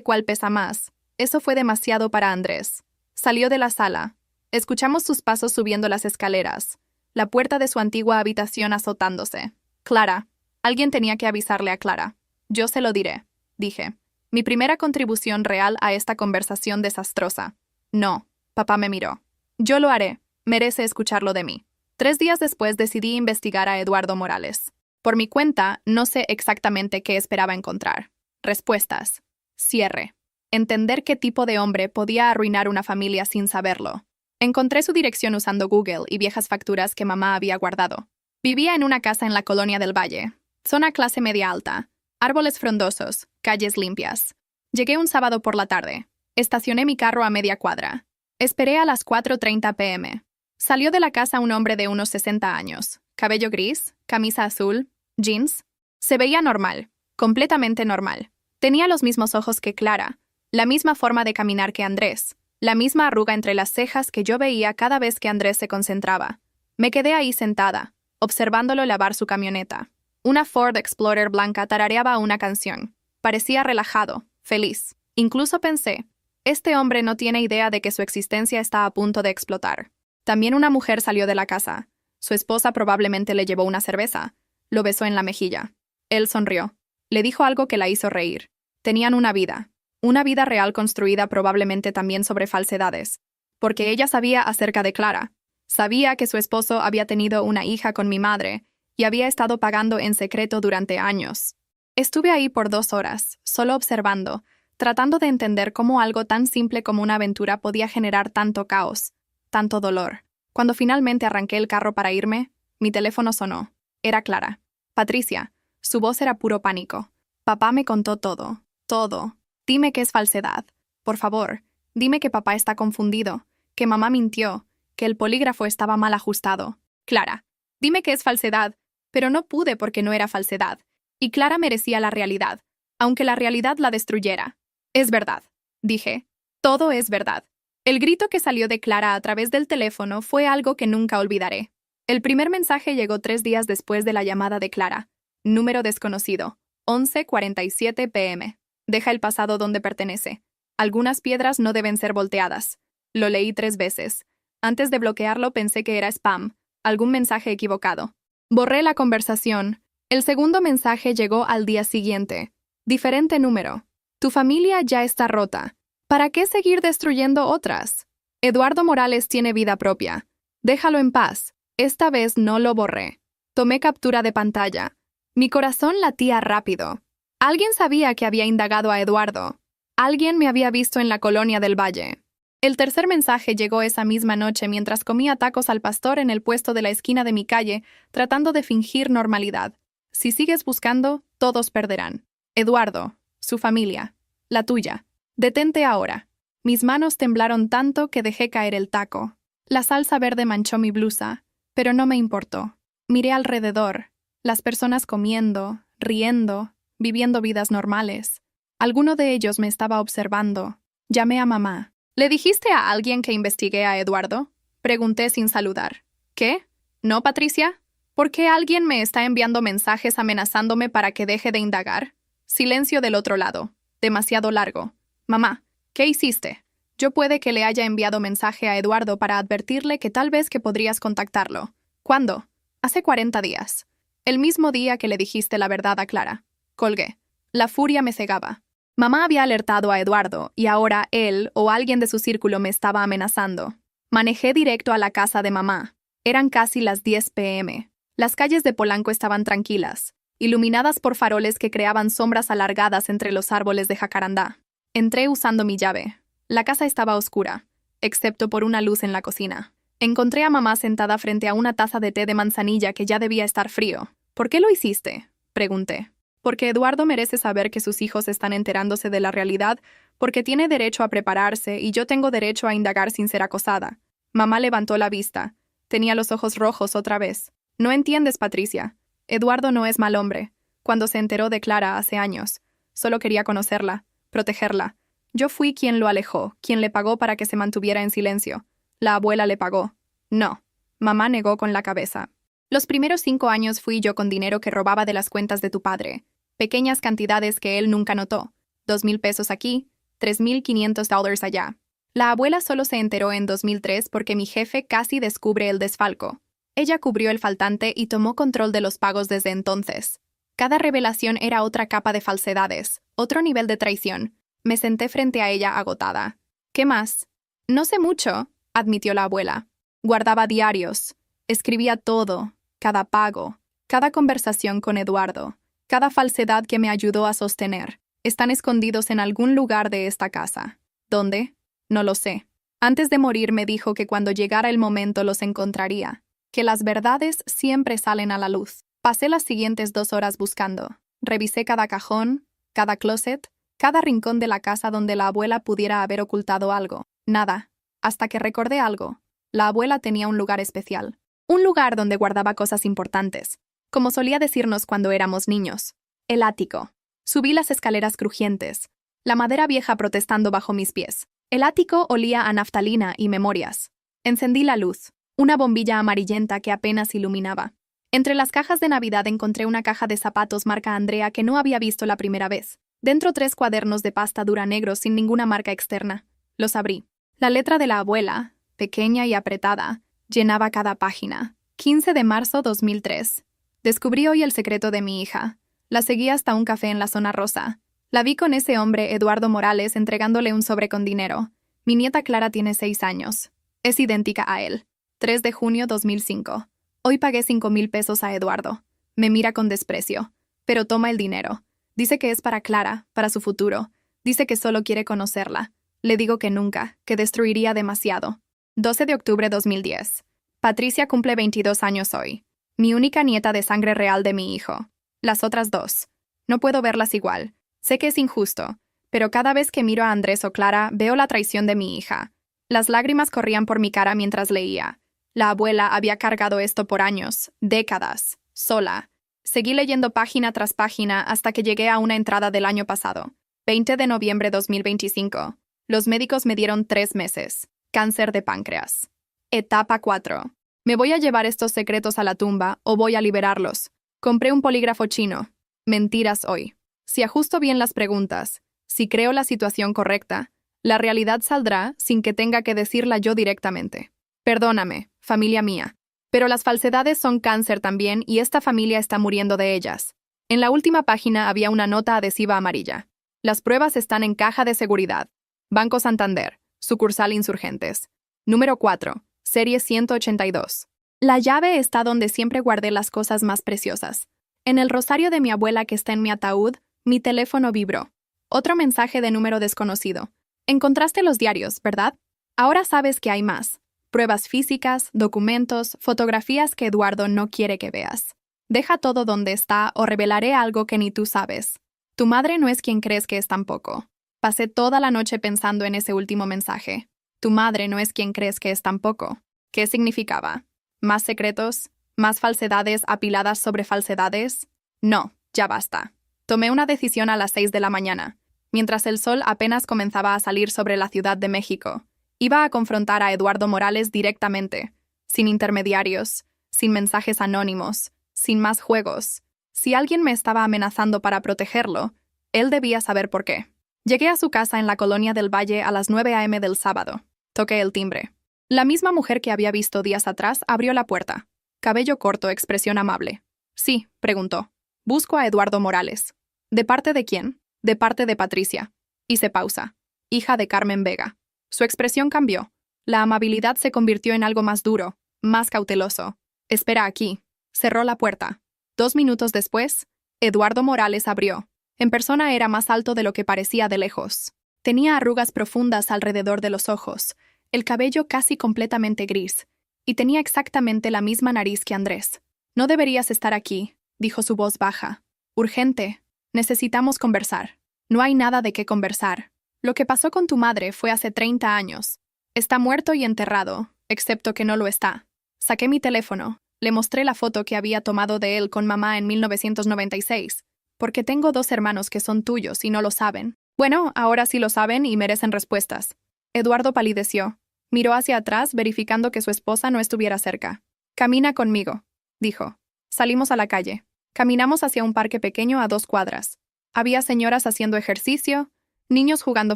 cuál pesa más. Eso fue demasiado para Andrés. Salió de la sala. Escuchamos sus pasos subiendo las escaleras, la puerta de su antigua habitación azotándose. Clara. Alguien tenía que avisarle a Clara. Yo se lo diré, dije. Mi primera contribución real a esta conversación desastrosa. No, papá me miró. Yo lo haré. Merece escucharlo de mí. 3 días después decidí investigar a Eduardo Morales. Por mi cuenta, no sé exactamente qué esperaba encontrar. Respuestas. Cierre. Entender qué tipo de hombre podía arruinar una familia sin saberlo. Encontré su dirección usando Google y viejas facturas que mamá había guardado. Vivía en una casa en la Colonia del Valle. Zona clase media alta. Árboles frondosos, calles limpias. Llegué un sábado por la tarde. Estacioné mi carro a media cuadra. Esperé a las 4:30 p.m. Salió de la casa un hombre de unos 60 años. Cabello gris, camisa azul, jeans. Se veía normal, completamente normal. Tenía los mismos ojos que Clara, la misma forma de caminar que Andrés, la misma arruga entre las cejas que yo veía cada vez que Andrés se concentraba. Me quedé ahí sentada, observándolo lavar su camioneta. Una Ford Explorer blanca tarareaba una canción. Parecía relajado, feliz. Incluso pensé, este hombre no tiene idea de que su existencia está a punto de explotar. También una mujer salió de la casa. Su esposa probablemente le llevó una cerveza. Lo besó en la mejilla. Él sonrió. Le dijo algo que la hizo reír. Tenían una vida real construida probablemente también sobre falsedades. Porque ella sabía acerca de Clara. Sabía que su esposo había tenido una hija con mi madre y había estado pagando en secreto durante años. Estuve ahí por 2 horas, solo observando, tratando de entender cómo algo tan simple como una aventura podía generar tanto caos, tanto dolor. Cuando finalmente arranqué el carro para irme, mi teléfono sonó. Era Clara. Patricia. Su voz era puro pánico. Papá me contó todo. Todo. Dime que es falsedad. Por favor, dime que papá está confundido, que mamá mintió, que el polígrafo estaba mal ajustado. Clara. Dime que es falsedad. Pero no pude porque no era falsedad. Y Clara merecía la realidad, aunque la realidad la destruyera. Es verdad, dije. Todo es verdad. El grito que salió de Clara a través del teléfono fue algo que nunca olvidaré. El primer mensaje llegó 3 días después de la llamada de Clara. Número desconocido. 11:47 p.m. Deja el pasado donde pertenece. Algunas piedras no deben ser volteadas. Lo leí 3 veces. Antes de bloquearlo pensé que era spam, algún mensaje equivocado. Borré la conversación. El segundo mensaje llegó al día siguiente. Diferente número. Tu familia ya está rota. ¿Para qué seguir destruyendo otras? Eduardo Morales tiene vida propia. Déjalo en paz. Esta vez no lo borré. Tomé captura de pantalla. Mi corazón latía rápido. Alguien sabía que había indagado a Eduardo. Alguien me había visto en la colonia del Valle. El tercer mensaje llegó esa misma noche mientras comía tacos al pastor en el puesto de la esquina de mi calle, tratando de fingir normalidad. Si sigues buscando, todos perderán. Eduardo, su familia, la tuya. Detente ahora. Mis manos temblaron tanto que dejé caer el taco. La salsa verde manchó mi blusa, pero no me importó. Miré alrededor, las personas comiendo, riendo, viviendo vidas normales. Alguno de ellos me estaba observando. Llamé a mamá. ¿Le dijiste a alguien que investigué a Eduardo? Pregunté sin saludar. ¿Qué? ¿No, Patricia? ¿Por qué alguien me está enviando mensajes amenazándome para que deje de indagar? Silencio del otro lado. Demasiado largo. Mamá, ¿qué hiciste? Yo puede que le haya enviado mensaje a Eduardo para advertirle que tal vez que podrías contactarlo. ¿Cuándo? Hace 40 días. El mismo día que le dijiste la verdad a Clara. Colgué. La furia me cegaba. Mamá había alertado a Eduardo y ahora él o alguien de su círculo me estaba amenazando. Manejé directo a la casa de mamá. Eran casi las 10 p.m. Las calles de Polanco estaban tranquilas, iluminadas por faroles que creaban sombras alargadas entre los árboles de jacarandá. Entré usando mi llave. La casa estaba oscura, excepto por una luz en la cocina. Encontré a mamá sentada frente a una taza de té de manzanilla que ya debía estar frío. ¿Por qué lo hiciste?, pregunté. Porque Eduardo merece saber que sus hijos están enterándose de la realidad, porque tiene derecho a prepararse y yo tengo derecho a indagar sin ser acosada. Mamá levantó la vista. Tenía los ojos rojos otra vez. No entiendes, Patricia. Eduardo no es mal hombre. Cuando se enteró de Clara hace años, solo quería conocerla, protegerla. Yo fui quien lo alejó, quien le pagó para que se mantuviera en silencio. La abuela le pagó. No. Mamá negó con la cabeza. Los primeros 5 años fui yo con dinero que robaba de las cuentas de tu padre. Pequeñas cantidades que él nunca notó. 2,000 pesos aquí, $3,500 allá. La abuela solo se enteró en 2003 porque mi jefe casi descubre el desfalco. Ella cubrió el faltante y tomó control de los pagos desde entonces. Cada revelación era otra capa de falsedades, otro nivel de traición. Me senté frente a ella agotada. ¿Qué más? No sé mucho, admitió la abuela. Guardaba diarios. Escribía todo, cada pago, cada conversación con Eduardo, cada falsedad que me ayudó a sostener. Están escondidos en algún lugar de esta casa. ¿Dónde? No lo sé. Antes de morir me dijo que cuando llegara el momento los encontraría, que las verdades siempre salen a la luz. Pasé las siguientes 2 horas buscando. Revisé cada cajón, cada closet, cada rincón de la casa donde la abuela pudiera haber ocultado algo. Nada. Hasta que recordé algo. La abuela tenía un lugar especial. Un lugar donde guardaba cosas importantes, como solía decirnos cuando éramos niños. El ático. Subí las escaleras crujientes, la madera vieja protestando bajo mis pies. El ático olía a naftalina y memorias. Encendí la luz, una bombilla amarillenta que apenas iluminaba. Entre las cajas de Navidad encontré una caja de zapatos marca Andrea que no había visto la primera vez. Dentro 3 cuadernos de pasta dura negros sin ninguna marca externa. Los abrí. La letra de la abuela, pequeña y apretada, llenaba cada página. 15 de marzo 2003. Descubrí hoy el secreto de mi hija. La seguí hasta un café en la zona rosa. La vi con ese hombre, Eduardo Morales, entregándole un sobre con dinero. Mi nieta Clara tiene 6 años. Es idéntica a él. 3 de junio 2005. Hoy pagué 5,000 pesos a Eduardo. Me mira con desprecio. Pero toma el dinero. Dice que es para Clara, para su futuro. Dice que solo quiere conocerla. Le digo que nunca, que destruiría demasiado. 12 de octubre 2010. Patricia cumple 22 años hoy. Mi única nieta de sangre real de mi hijo. Las otras 2. No puedo verlas igual. Sé que es injusto, pero cada vez que miro a Andrés o Clara veo la traición de mi hija. Las lágrimas corrían por mi cara mientras leía. La abuela había cargado esto por años, décadas, sola. Seguí leyendo página tras página hasta que llegué a una entrada del año pasado. 20 de noviembre 2025. Los médicos me dieron 3 meses. Cáncer de páncreas. Etapa 4. Me voy a llevar estos secretos a la tumba o voy a liberarlos. Compré un polígrafo chino. Mentiras hoy. Si ajusto bien las preguntas, si creo la situación correcta, la realidad saldrá sin que tenga que decirla yo directamente. Perdóname, familia mía, pero las falsedades son cáncer también y esta familia está muriendo de ellas. En la última página había una nota adhesiva amarilla. Las pruebas están en caja de seguridad. Banco Santander, sucursal Insurgentes. Número 4, serie 182. La llave está donde siempre guardé las cosas más preciosas. En el rosario de mi abuela que está en mi ataúd, mi teléfono vibró. Otro mensaje de número desconocido. Encontraste los diarios, ¿verdad? Ahora sabes que hay más. Pruebas físicas, documentos, fotografías que Eduardo no quiere que veas. Deja todo donde está o revelaré algo que ni tú sabes. Tu madre no es quien crees que es tampoco. Pasé toda la noche pensando en ese último mensaje. Tu madre no es quien crees que es tampoco. ¿Qué significaba? ¿Más secretos? ¿Más falsedades apiladas sobre falsedades? No, ya basta. Tomé una decisión a las 6 de la mañana, mientras el sol apenas comenzaba a salir sobre la Ciudad de México. Iba a confrontar a Eduardo Morales directamente, sin intermediarios, sin mensajes anónimos, sin más juegos. Si alguien me estaba amenazando para protegerlo, él debía saber por qué. Llegué a su casa en la Colonia del Valle a las 9 a.m. del sábado. Toqué el timbre. La misma mujer que había visto días atrás abrió la puerta. Cabello corto, expresión amable. Sí, preguntó. Busco a Eduardo Morales. ¿De parte de quién? De parte de Patricia. Hice pausa. Hija de Carmen Vega. Su expresión cambió. La amabilidad se convirtió en algo más duro, más cauteloso. Espera aquí. Cerró la puerta. 2 minutos después, Eduardo Morales abrió. En persona era más alto de lo que parecía de lejos. Tenía arrugas profundas alrededor de los ojos, el cabello casi completamente gris, y tenía exactamente la misma nariz que Andrés. No deberías estar aquí, dijo su voz baja. Urgente. Necesitamos conversar. No hay nada de qué conversar. Lo que pasó con tu madre fue hace 30 años. Está muerto y enterrado, excepto que no lo está. Saqué mi teléfono. Le mostré la foto que había tomado de él con mamá en 1996, porque tengo 2 hermanos que son tuyos y no lo saben. Bueno, ahora sí lo saben y merecen respuestas. Eduardo palideció. Miró hacia atrás, verificando que su esposa no estuviera cerca. Camina conmigo, dijo. Salimos a la calle. Caminamos hacia un parque pequeño a 2 cuadras. Había señoras haciendo ejercicio, niños jugando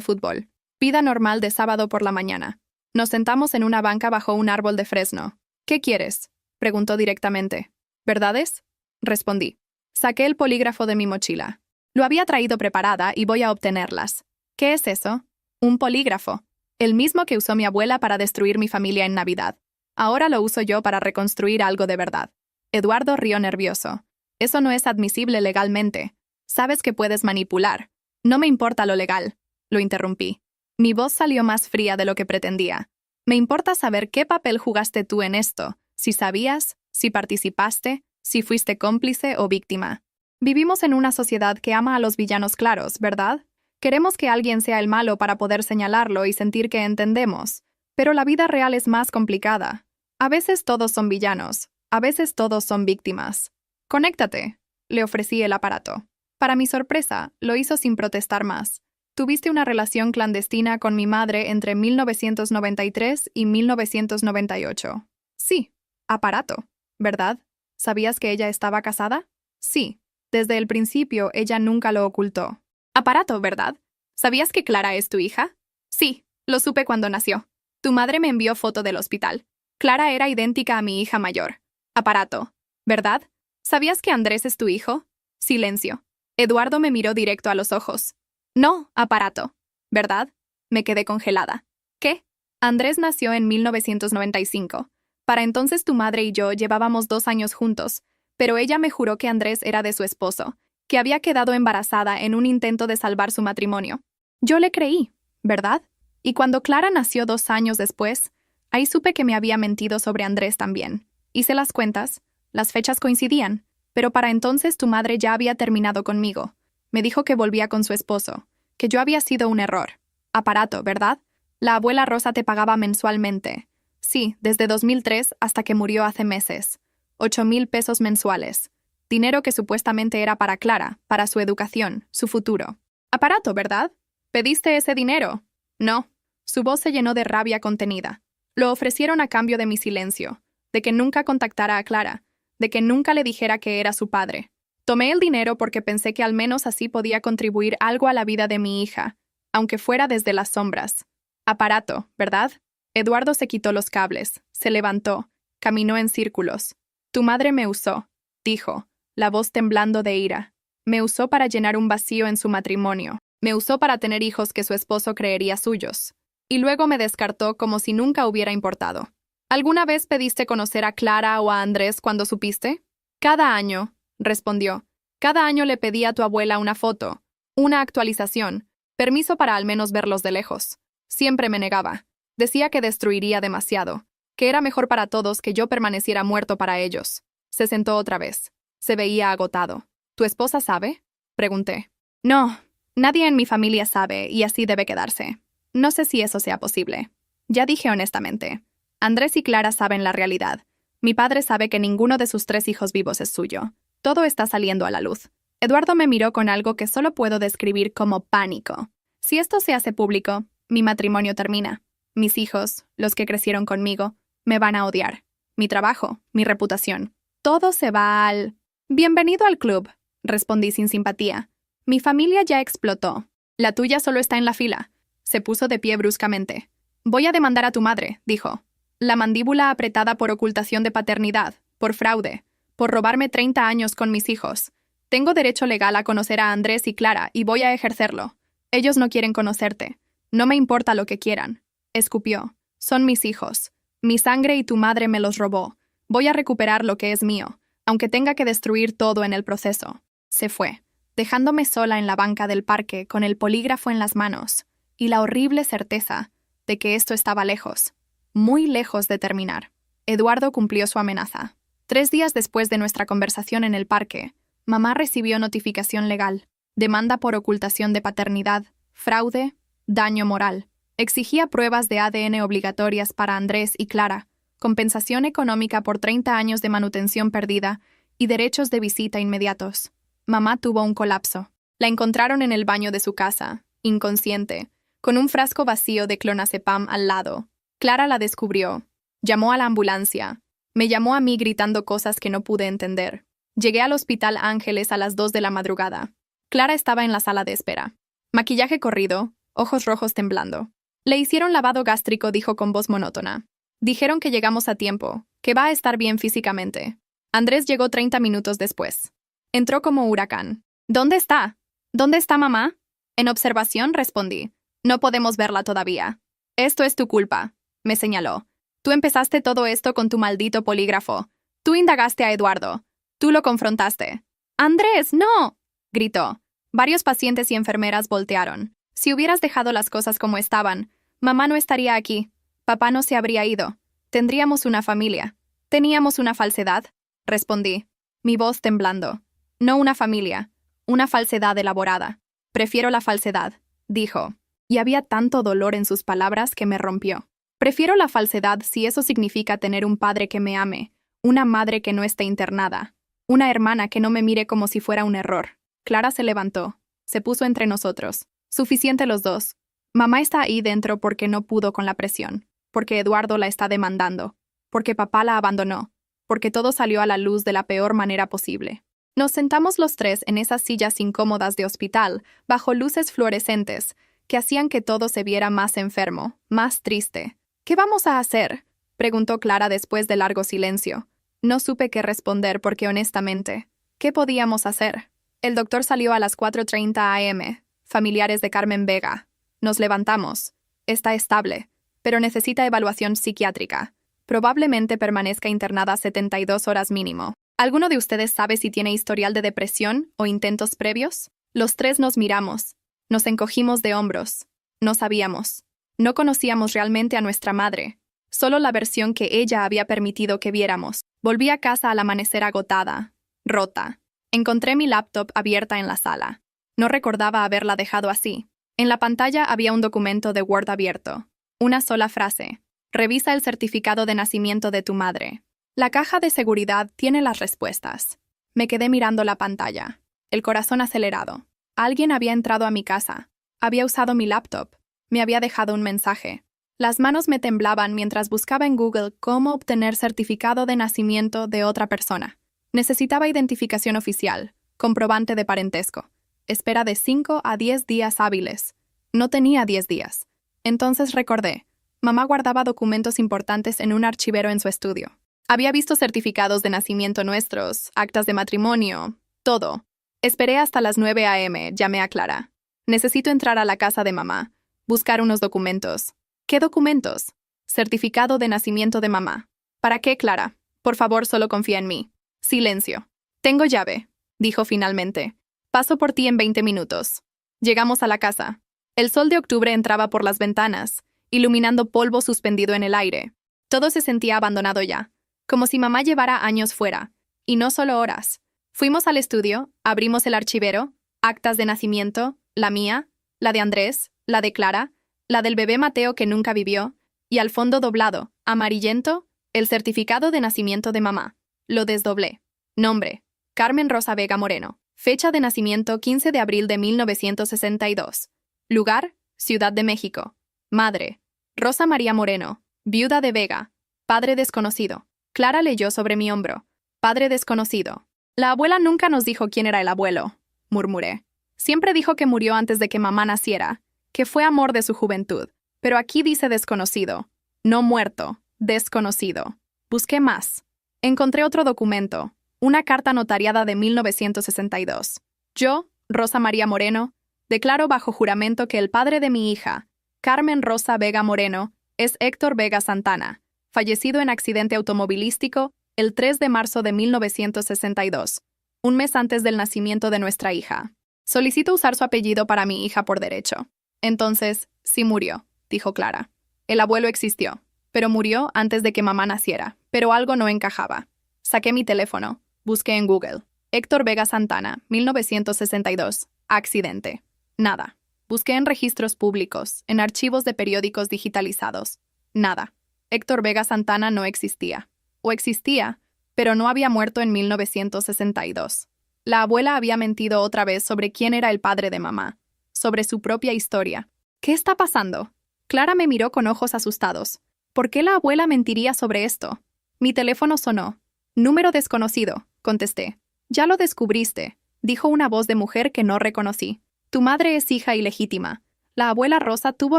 fútbol. Vida normal de sábado por la mañana. Nos sentamos en una banca bajo un árbol de fresno. ¿Qué quieres?, preguntó directamente. ¿Verdades?, respondí. Saqué el polígrafo de mi mochila. Lo había traído preparada y voy a obtenerlas. ¿Qué es eso? Un polígrafo. El mismo que usó mi abuela para destruir mi familia en Navidad. Ahora lo uso yo para reconstruir algo de verdad. Eduardo rió nervioso. Eso no es admisible legalmente. Sabes que puedes manipular. No me importa lo legal, lo interrumpí. Mi voz salió más fría de lo que pretendía. Me importa saber qué papel jugaste tú en esto, si sabías, si participaste, si fuiste cómplice o víctima. Vivimos en una sociedad que ama a los villanos claros, ¿verdad? Queremos que alguien sea el malo para poder señalarlo y sentir que entendemos. Pero la vida real es más complicada. A veces todos son villanos, a veces todos son víctimas. Conéctate, le ofrecí el aparato. Para mi sorpresa, lo hizo sin protestar más. Tuviste una relación clandestina con mi madre entre 1993 y 1998. Sí, aparato, ¿verdad? ¿Sabías que ella estaba casada? Sí, desde el principio ella nunca lo ocultó. Aparato, ¿verdad? ¿Sabías que Clara es tu hija? Sí, lo supe cuando nació. Tu madre me envió foto del hospital. Clara era idéntica a mi hija mayor. Aparato. ¿Verdad? ¿Sabías que Andrés es tu hijo? Silencio. Eduardo me miró directo a los ojos. No, aparato. ¿Verdad? Me quedé congelada. ¿Qué? Andrés nació en 1995. Para entonces tu madre y yo llevábamos 2 años juntos, pero ella me juró que Andrés era de su esposo, que había quedado embarazada en un intento de salvar su matrimonio. Yo le creí, ¿verdad? Y cuando Clara nació 2 años después, ahí supe que me había mentido sobre Andrés también. Hice las cuentas, las fechas coincidían, pero para entonces tu madre ya había terminado conmigo. Me dijo que volvía con su esposo, que yo había sido un error. Aparato, ¿verdad? La abuela Rosa te pagaba mensualmente. Sí, desde 2003 hasta que murió hace meses. 8,000 pesos mensuales. Dinero que supuestamente era para Clara, para su educación, su futuro. Aparato, ¿verdad? ¿Pediste ese dinero? No. Su voz se llenó de rabia contenida. Lo ofrecieron a cambio de mi silencio, de que nunca contactara a Clara, de que nunca le dijera que era su padre. Tomé el dinero porque pensé que al menos así podía contribuir algo a la vida de mi hija, aunque fuera desde las sombras. Aparato, ¿verdad? Eduardo se quitó los cables, se levantó, caminó en círculos. Tu madre me usó, dijo, la voz temblando de ira. Me usó para llenar un vacío en su matrimonio. Me usó para tener hijos que su esposo creería suyos. Y luego me descartó como si nunca hubiera importado. ¿Alguna vez pediste conocer a Clara o a Andrés cuando supiste? Cada año, respondió. Cada año le pedí a tu abuela una foto, una actualización, permiso para al menos verlos de lejos. Siempre me negaba. Decía que destruiría demasiado, que era mejor para todos que yo permaneciera muerto para ellos. Se sentó otra vez. Se veía agotado. ¿Tu esposa sabe? Pregunté. No, nadie en mi familia sabe y así debe quedarse. No sé si eso sea posible. Ya dije honestamente. Andrés y Clara saben la realidad. Mi padre sabe que ninguno de sus 3 hijos vivos es suyo. Todo está saliendo a la luz. Eduardo me miró con algo que solo puedo describir como pánico. Si esto se hace público, mi matrimonio termina. Mis hijos, los que crecieron conmigo, me van a odiar. Mi trabajo, mi reputación. Todo se va al... Bienvenido al club, respondí sin simpatía. Mi familia ya explotó. La tuya solo está en la fila. Se puso de pie bruscamente. Voy a demandar a tu madre, dijo. La mandíbula apretada por ocultación de paternidad, por fraude, por robarme 30 años con mis hijos. Tengo derecho legal a conocer a Andrés y Clara y voy a ejercerlo. Ellos no quieren conocerte. No me importa lo que quieran. Escupió. Son mis hijos. Mi sangre y tu madre me los robó. Voy a recuperar lo que es mío, aunque tenga que destruir todo en el proceso. Se fue, dejándome sola en la banca del parque con el polígrafo en las manos y la horrible certeza de que esto estaba lejos, muy lejos de terminar. Eduardo cumplió su amenaza. 3 días después de nuestra conversación en el parque, mamá recibió notificación legal, demanda por ocultación de paternidad, fraude, daño moral. Exigía pruebas de ADN obligatorias para Andrés y Clara, compensación económica por 30 años de manutención perdida y derechos de visita inmediatos. Mamá tuvo un colapso. La encontraron en el baño de su casa, inconsciente, con un frasco vacío de clonazepam al lado. Clara la descubrió. Llamó a la ambulancia. Me llamó a mí gritando cosas que no pude entender. Llegué al Hospital Ángeles a las 2 de la madrugada. Clara estaba en la sala de espera. Maquillaje corrido, ojos rojos temblando. Le hicieron lavado gástrico, dijo con voz monótona. Dijeron que llegamos a tiempo, que va a estar bien físicamente. Andrés llegó 30 minutos después. Entró como huracán. ¿Dónde está? ¿Dónde está mamá? En observación, respondí. No podemos verla todavía. Esto es tu culpa, me señaló. Tú empezaste todo esto con tu maldito polígrafo. Tú indagaste a Eduardo. Tú lo confrontaste. ¡Andrés, no!, gritó. Varios pacientes y enfermeras voltearon. Si hubieras dejado las cosas como estaban, mamá no estaría aquí. Papá no se habría ido. Tendríamos una familia. ¿Teníamos una falsedad?, respondí, mi voz temblando. No una familia, una falsedad elaborada. Prefiero la falsedad, dijo, y había tanto dolor en sus palabras que me rompió. Prefiero la falsedad si eso significa tener un padre que me ame, una madre que no esté internada, una hermana que no me mire como si fuera un error. Clara se levantó, se puso entre nosotros. Suficiente los dos. Mamá está ahí dentro porque no pudo con la presión, porque Eduardo la está demandando, porque papá la abandonó, porque todo salió a la luz de la peor manera posible. Nos sentamos los 3 en esas sillas incómodas de hospital, bajo luces fluorescentes, que hacían que todo se viera más enfermo, más triste. ¿Qué vamos a hacer?, preguntó Clara después de largo silencio. No supe qué responder porque honestamente, ¿qué podíamos hacer? El doctor salió a las 4:30 a.m. Familiares de Carmen Vega. Nos levantamos. Está estable, pero necesita evaluación psiquiátrica. Probablemente permanezca internada 72 horas mínimo. ¿Alguno de ustedes sabe si tiene historial de depresión o intentos previos? Los tres nos miramos. Nos encogimos de hombros. No sabíamos. No conocíamos realmente a nuestra madre. Solo la versión que ella había permitido que viéramos. Volví a casa al amanecer agotada, rota. Encontré mi laptop abierta en la sala. No recordaba haberla dejado así. En la pantalla había un documento de Word abierto. Una sola frase. Revisa el certificado de nacimiento de tu madre. La caja de seguridad tiene las respuestas. Me quedé mirando la pantalla. El corazón acelerado. Alguien había entrado a mi casa. Había usado mi laptop. Me había dejado un mensaje. Las manos me temblaban mientras buscaba en Google cómo obtener certificado de nacimiento de otra persona. Necesitaba identificación oficial, comprobante de parentesco. Espera de 5 a 10 días hábiles. No tenía 10 días. Entonces recordé. Mamá guardaba documentos importantes en un archivero en su estudio. Había visto certificados de nacimiento nuestros, actas de matrimonio, todo. Esperé hasta las 9 a.m., llamé a Clara. Necesito entrar a la casa de mamá, buscar unos documentos. ¿Qué documentos? Certificado de nacimiento de mamá. ¿Para qué, Clara? Por favor, solo confía en mí. Silencio. Tengo llave, dijo finalmente. Paso por ti en 20 minutos. Llegamos a la casa. El sol de octubre entraba por las ventanas, iluminando polvo suspendido en el aire. Todo se sentía abandonado ya, como si mamá llevara años fuera, y no solo horas. Fuimos al estudio, abrimos el archivero, actas de nacimiento, la mía, la de Andrés, la de Clara, la del bebé Mateo que nunca vivió, y al fondo doblado, amarillento, el certificado de nacimiento de mamá. Lo desdoblé. Nombre: Carmen Rosa Vega Moreno. Fecha de nacimiento: 15 de abril de 1962. Lugar: Ciudad de México. Madre: Rosa María Moreno, viuda de Vega. Padre desconocido. Clara leyó sobre mi hombro. Padre desconocido. La abuela nunca nos dijo quién era el abuelo, murmuré. Siempre dijo que murió antes de que mamá naciera, que fue amor de su juventud. Pero aquí dice desconocido. No muerto, desconocido. Busqué más. Encontré otro documento, una carta notariada de 1962. Yo, Rosa María Moreno, declaro bajo juramento que el padre de mi hija, Carmen Rosa Vega Moreno, es Héctor Vega Santana, fallecido en accidente automovilístico el 3 de marzo de 1962, un mes antes del nacimiento de nuestra hija. Solicito usar su apellido para mi hija por derecho. Entonces, sí murió, dijo Clara. El abuelo existió, pero murió antes de que mamá naciera, pero algo no encajaba. Saqué mi teléfono, busqué en Google. Héctor Vega Santana, 1962, accidente. Nada. Busqué en registros públicos, en archivos de periódicos digitalizados. Nada. Héctor Vega Santana no existía. O existía, pero no había muerto en 1962. La abuela había mentido otra vez sobre quién era el padre de mamá, sobre su propia historia. ¿Qué está pasando? Clara me miró con ojos asustados. ¿Por qué la abuela mentiría sobre esto? Mi teléfono sonó. Número desconocido, contesté. Ya lo descubriste, dijo una voz de mujer que no reconocí. Tu madre es hija ilegítima. La abuela Rosa tuvo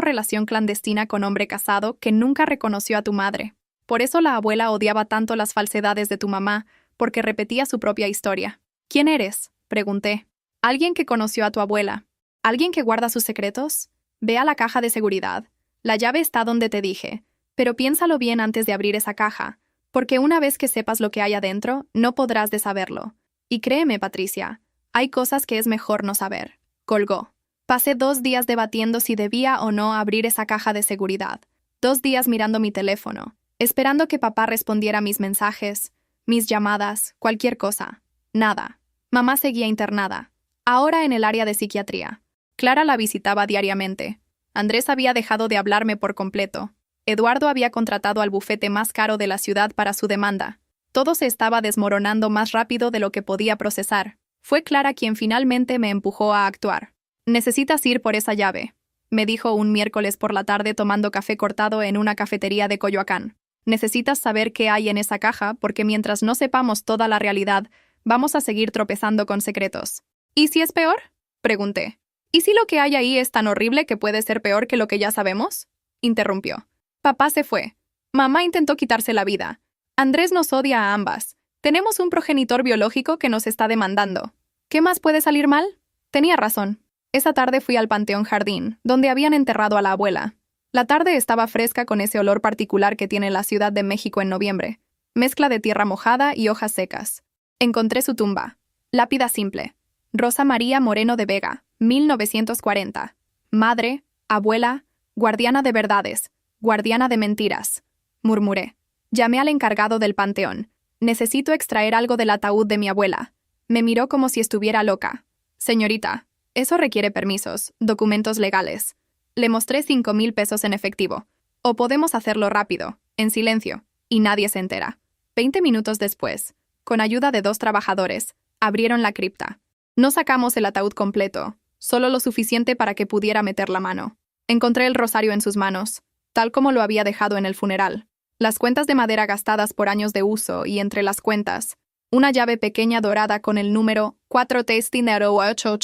relación clandestina con hombre casado que nunca reconoció a tu madre. Por eso la abuela odiaba tanto las falsedades de tu mamá, porque repetía su propia historia. ¿Quién eres?, pregunté. Alguien que conoció a tu abuela. ¿Alguien que guarda sus secretos? Ve a la caja de seguridad. La llave está donde te dije. Pero piénsalo bien antes de abrir esa caja, porque una vez que sepas lo que hay adentro, no podrás de saberlo. Y créeme, Patricia, hay cosas que es mejor no saber. Colgó. Pasé 2 días debatiendo si debía o no abrir esa caja de seguridad. 2 días mirando mi teléfono, esperando que papá respondiera mis mensajes, mis llamadas, cualquier cosa. Nada. Mamá seguía internada, ahora en el área de psiquiatría. Clara la visitaba diariamente. Andrés había dejado de hablarme por completo. Eduardo había contratado al bufete más caro de la ciudad para su demanda. Todo se estaba desmoronando más rápido de lo que podía procesar. Fue Clara quien finalmente me empujó a actuar. Necesitas ir por esa llave, me dijo un miércoles por la tarde tomando café cortado en una cafetería de Coyoacán. Necesitas saber qué hay en esa caja porque mientras no sepamos toda la realidad, vamos a seguir tropezando con secretos. ¿Y si es peor?, pregunté. ¿Y si lo que hay ahí es tan horrible que puede ser peor que lo que ya sabemos?, interrumpió. Papá se fue. Mamá intentó quitarse la vida. Andrés nos odia a ambas. Tenemos un progenitor biológico que nos está demandando. ¿Qué más puede salir mal? Tenía razón. Esa tarde fui al Panteón Jardín, donde habían enterrado a la abuela. La tarde estaba fresca con ese olor particular que tiene la Ciudad de México en noviembre. Mezcla de tierra mojada y hojas secas. Encontré su tumba. Lápida simple. Rosa María Moreno de Vega, 1940. Madre, abuela, guardiana de verdades, guardiana de mentiras. Murmuré. Llamé al encargado del panteón. Necesito extraer algo del ataúd de mi abuela. Me miró como si estuviera loca. Señorita, eso requiere permisos, documentos legales. Le mostré 5,000 pesos en efectivo. O podemos hacerlo rápido, en silencio, y nadie se entera. 20 minutos después, con ayuda de 2 trabajadores, abrieron la cripta. No sacamos el ataúd completo, solo lo suficiente para que pudiera meter la mano. Encontré el rosario en sus manos, tal como lo había dejado en el funeral. Las cuentas de madera gastadas por años de uso y entre las cuentas, una llave pequeña dorada con el número 4 dinero 8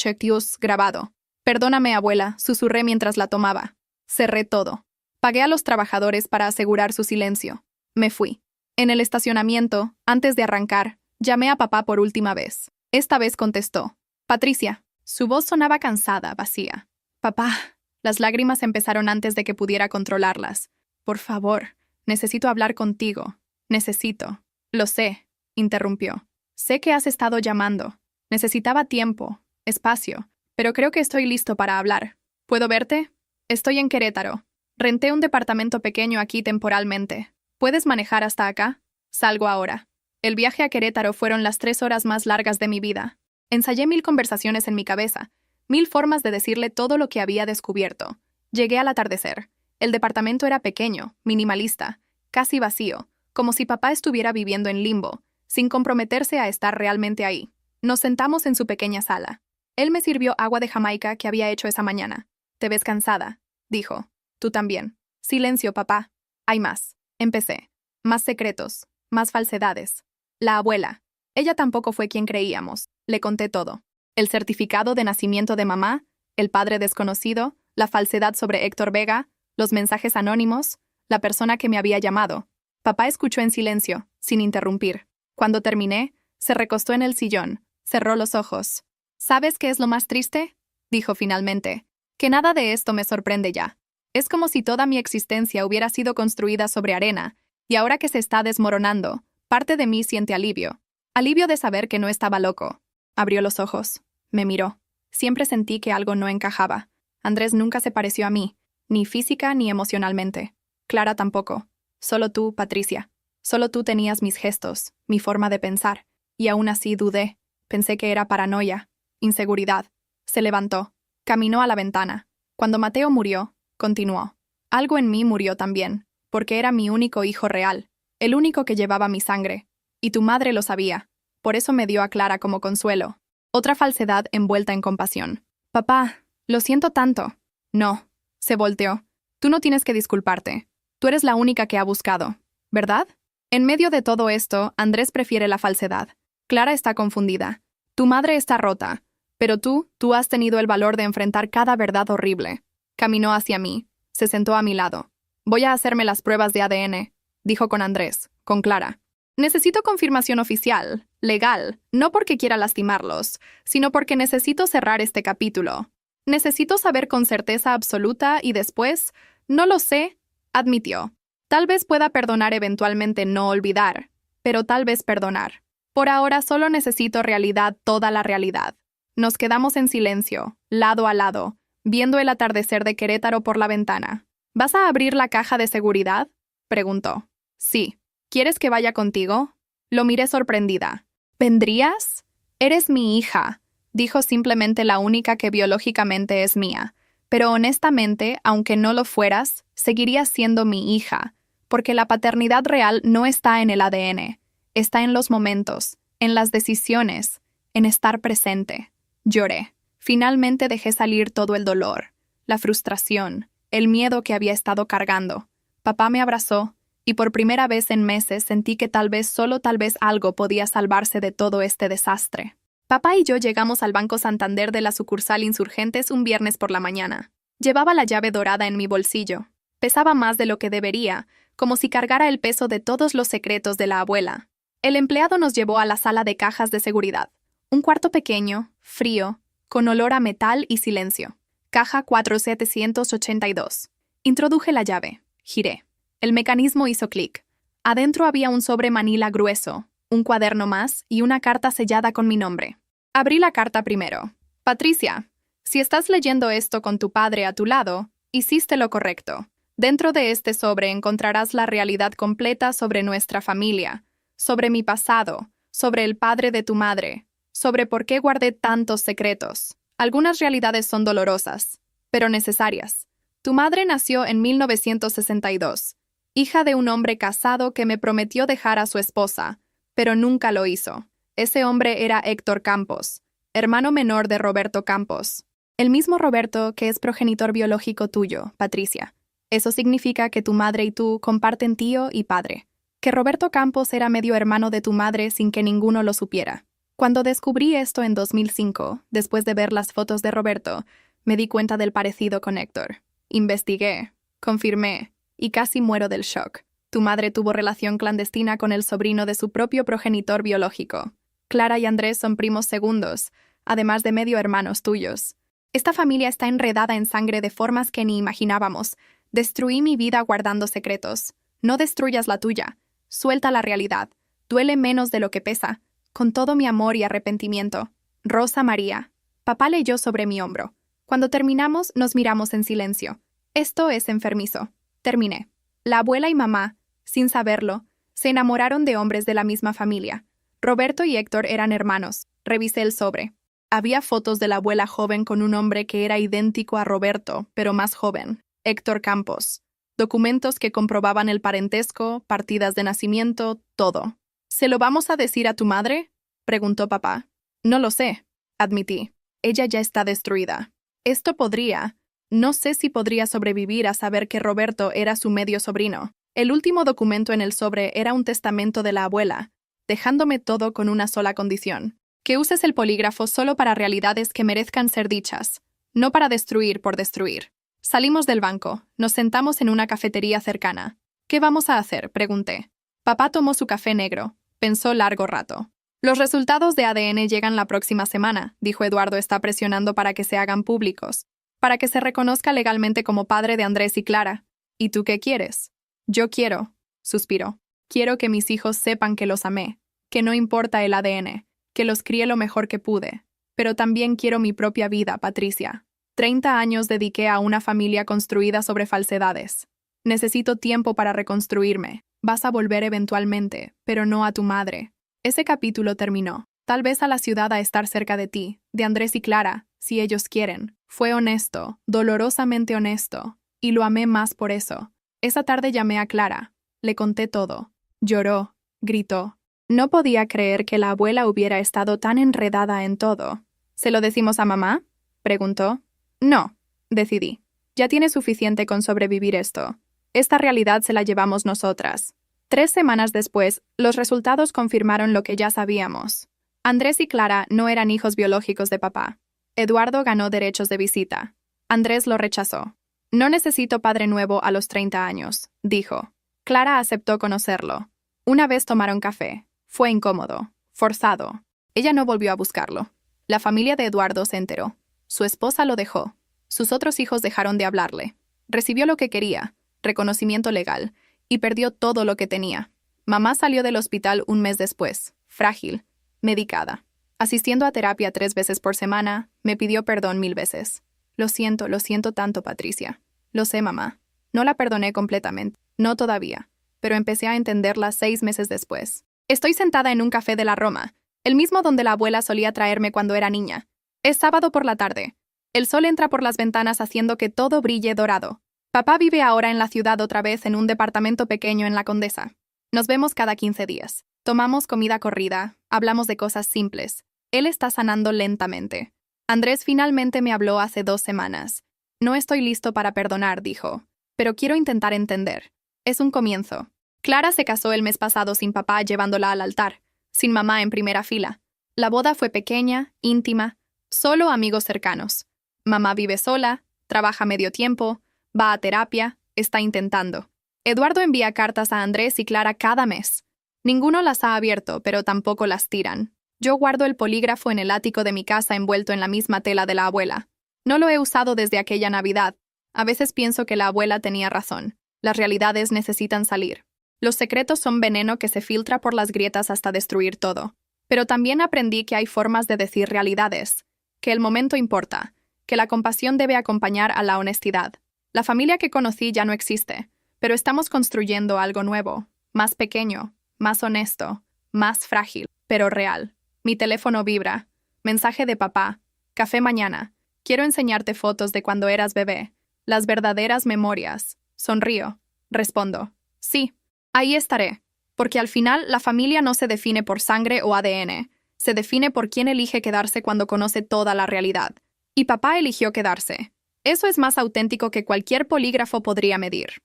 grabado. Perdóname, abuela, susurré mientras la tomaba. Cerré todo. Pagué a los trabajadores para asegurar su silencio. Me fui. En el estacionamiento, antes de arrancar, llamé a papá por última vez. Esta vez contestó. Patricia. Su voz sonaba cansada, vacía. Papá. Las lágrimas empezaron antes de que pudiera controlarlas. Por favor, necesito hablar contigo. Necesito. Lo sé, interrumpió. Sé que has estado llamando. Necesitaba tiempo, espacio, pero creo que estoy listo para hablar. ¿Puedo verte? Estoy en Querétaro. Renté un departamento pequeño aquí temporalmente. ¿Puedes manejar hasta acá? Salgo ahora. El viaje a Querétaro fueron las 3 horas más largas de mi vida. Ensayé 1000 conversaciones en mi cabeza, 1000 formas de decirle todo lo que había descubierto. Llegué al atardecer. El departamento era pequeño, minimalista, casi vacío, como si papá estuviera viviendo en limbo, sin comprometerse a estar realmente ahí. Nos sentamos en su pequeña sala. Él me sirvió agua de Jamaica que había hecho esa mañana. «Te ves cansada», dijo. «Tú también». «Silencio, papá. Hay más». Empecé. Más secretos, más falsedades. La abuela. Ella tampoco fue quien creíamos. Le conté todo. El certificado de nacimiento de mamá, el padre desconocido, la falsedad sobre Héctor Vega, los mensajes anónimos, la persona que me había llamado. Papá escuchó en silencio, sin interrumpir. Cuando terminé, se recostó en el sillón, cerró los ojos. ¿Sabes qué es lo más triste?, dijo finalmente. Que nada de esto me sorprende ya. Es como si toda mi existencia hubiera sido construida sobre arena, y ahora que se está desmoronando, parte de mí siente alivio. Alivio de saber que no estaba loco. Abrió los ojos. Me miró. Siempre sentí que algo no encajaba. Andrés nunca se pareció a mí, ni física ni emocionalmente. Clara tampoco. Solo tú, Patricia. Solo tú tenías mis gestos, mi forma de pensar. Y aún así dudé. Pensé que era paranoia, inseguridad. Se levantó. Caminó a la ventana. Cuando Mateo murió, continuó. Algo en mí murió también, porque era mi único hijo real, el único que llevaba mi sangre. Y tu madre lo sabía. Por eso me dio a Clara como consuelo. Otra falsedad envuelta en compasión. Papá, lo siento tanto. No. Se volteó. Tú no tienes que disculparte. Tú eres la única que ha buscado, ¿verdad? En medio de todo esto, Andrés prefiere la falsedad. Clara está confundida. Tu madre está rota. Pero tú has tenido el valor de enfrentar cada verdad horrible. Caminó hacia mí. Se sentó a mi lado. Voy a hacerme las pruebas de ADN, dijo con Andrés, con Clara. Necesito confirmación oficial, legal, no porque quiera lastimarlos, sino porque necesito cerrar este capítulo. Necesito saber con certeza absoluta y después, no lo sé, admitió. Tal vez pueda perdonar eventualmente, no olvidar, pero tal vez perdonar. Por ahora solo necesito realidad, toda la realidad. Nos quedamos en silencio, lado a lado, viendo el atardecer de Querétaro por la ventana. ¿Vas a abrir la caja de seguridad?, preguntó. Sí. ¿Quieres que vaya contigo? Lo miré sorprendida. ¿Vendrías? Eres mi hija, dijo simplemente la única que biológicamente es mía. Pero honestamente, aunque no lo fueras, seguirías siendo mi hija, porque la paternidad real no está en el ADN, está en los momentos, en las decisiones, en estar presente. Lloré. Finalmente dejé salir todo el dolor, la frustración, el miedo que había estado cargando. Papá me abrazó, y por primera vez en meses sentí que tal vez, solo tal vez algo podía salvarse de todo este desastre. Papá y yo llegamos al Banco Santander de la sucursal Insurgentes un viernes por la mañana. Llevaba la llave dorada en mi bolsillo. Pesaba más de lo que debería, como si cargara el peso de todos los secretos de la abuela. El empleado nos llevó a la sala de cajas de seguridad. Un cuarto pequeño, frío, con olor a metal y silencio. Caja 4782. Introduje la llave. Giré. El mecanismo hizo clic. Adentro había un sobre manila grueso, un cuaderno más y una carta sellada con mi nombre. Abrí la carta primero. Patricia, si estás leyendo esto con tu padre a tu lado, hiciste lo correcto. Dentro de este sobre encontrarás la realidad completa sobre nuestra familia, sobre mi pasado, sobre el padre de tu madre, sobre por qué guardé tantos secretos. Algunas realidades son dolorosas, pero necesarias. Tu madre nació en 1962, hija de un hombre casado que me prometió dejar a su esposa, pero nunca lo hizo. Ese hombre era Héctor Campos, hermano menor de Roberto Campos. El mismo Roberto que es progenitor biológico tuyo, Patricia. Eso significa que tu madre y tú comparten tío y padre. Que Roberto Campos era medio hermano de tu madre sin que ninguno lo supiera. Cuando descubrí esto en 2005, después de ver las fotos de Roberto, me di cuenta del parecido con Héctor. Investigué, confirmé, y casi muero del shock. Tu madre tuvo relación clandestina con el sobrino de su propio progenitor biológico. Clara y Andrés son primos segundos, además de medio hermanos tuyos. Esta familia está enredada en sangre de formas que ni imaginábamos. Destruí mi vida guardando secretos. No destruyas la tuya. Suelta la realidad. Duele menos de lo que pesa. Con todo mi amor y arrepentimiento. Rosa María. Papá leyó sobre mi hombro. Cuando terminamos, nos miramos en silencio. Esto es enfermizo. Terminé. La abuela y mamá, sin saberlo, se enamoraron de hombres de la misma familia. Roberto y Héctor eran hermanos. Revisé el sobre. Había fotos de la abuela joven con un hombre que era idéntico a Roberto, pero más joven. Héctor Campos. Documentos que comprobaban el parentesco, partidas de nacimiento, todo. ¿Se lo vamos a decir a tu madre?, preguntó papá. No lo sé, admití. Ella ya está destruida. Esto podría. No sé si podría sobrevivir a saber que Roberto era su medio sobrino. El último documento en el sobre era un testamento de la abuela, dejándome todo con una sola condición. Que uses el polígrafo solo para realidades que merezcan ser dichas, no para destruir por destruir. Salimos del banco, nos sentamos en una cafetería cercana. ¿Qué vamos a hacer?, pregunté. Papá tomó su café negro, pensó largo rato. Los resultados de ADN llegan la próxima semana, dijo Eduardo. Está presionando para que se hagan públicos, para que se reconozca legalmente como padre de Andrés y Clara. ¿Y tú qué quieres? Yo quiero, suspiró. Quiero que mis hijos sepan que los amé, que no importa el ADN, que los crié lo mejor que pude. Pero también quiero mi propia vida, Patricia. 30 años dediqué a una familia construida sobre falsedades. Necesito tiempo para reconstruirme. Vas a volver eventualmente, pero no a tu madre. Ese capítulo terminó. Tal vez a la ciudad, a estar cerca de ti, de Andrés y Clara, si ellos quieren. Fue honesto, dolorosamente honesto, y lo amé más por eso. Esa tarde llamé a Clara. Le conté todo. Lloró, gritó. No podía creer que la abuela hubiera estado tan enredada en todo. ¿Se lo decimos a mamá?, preguntó. No, decidí. Ya tiene suficiente con sobrevivir esto. Esta realidad se la llevamos nosotras. 3 semanas después, los resultados confirmaron lo que ya sabíamos. Andrés y Clara no eran hijos biológicos de papá. Eduardo ganó derechos de visita. Andrés lo rechazó. No necesito padre nuevo a los 30 años, dijo. Clara aceptó conocerlo. Una vez tomaron café. Fue incómodo, forzado. Ella no volvió a buscarlo. La familia de Eduardo se enteró. Su esposa lo dejó. Sus otros hijos dejaron de hablarle. Recibió lo que quería, reconocimiento legal, y perdió todo lo que tenía. Mamá salió del hospital un mes después, frágil, medicada. Asistiendo a terapia 3 veces por semana, me pidió perdón 1000 veces. Lo siento tanto, Patricia. Lo sé, mamá. No la perdoné completamente. No todavía. Pero empecé a entenderla 6 meses después. Estoy sentada en un café de la Roma, el mismo donde la abuela solía traerme cuando era niña. Es sábado por la tarde. El sol entra por las ventanas haciendo que todo brille dorado. Papá vive ahora en la ciudad otra vez en un departamento pequeño en La Condesa. Nos vemos cada 15 días. Tomamos comida corrida, hablamos de cosas simples. Él está sanando lentamente. Andrés finalmente me habló hace 2 semanas. No estoy listo para perdonar, dijo, pero quiero intentar entender. Es un comienzo. Clara se casó el mes pasado sin papá llevándola al altar, sin mamá en primera fila. La boda fue pequeña, íntima, solo amigos cercanos. Mamá vive sola, trabaja medio tiempo, va a terapia, está intentando. Eduardo envía cartas a Andrés y Clara cada mes. Ninguno las ha abierto, pero tampoco las tiran. Yo guardo el polígrafo en el ático de mi casa envuelto en la misma tela de la abuela. No lo he usado desde aquella Navidad. A veces pienso que la abuela tenía razón. Las realidades necesitan salir. Los secretos son veneno que se filtra por las grietas hasta destruir todo. Pero también aprendí que hay formas de decir realidades, que el momento importa, que la compasión debe acompañar a la honestidad. La familia que conocí ya no existe, pero estamos construyendo algo nuevo, más pequeño, más honesto, más frágil, pero real. Mi teléfono vibra. Mensaje de papá. Café mañana. Quiero enseñarte fotos de cuando eras bebé. Las verdaderas memorias. Sonrío. Respondo. Sí. Ahí estaré. Porque al final la familia no se define por sangre o ADN. Se define por quién elige quedarse cuando conoce toda la realidad. Y papá eligió quedarse. Eso es más auténtico que cualquier polígrafo podría medir.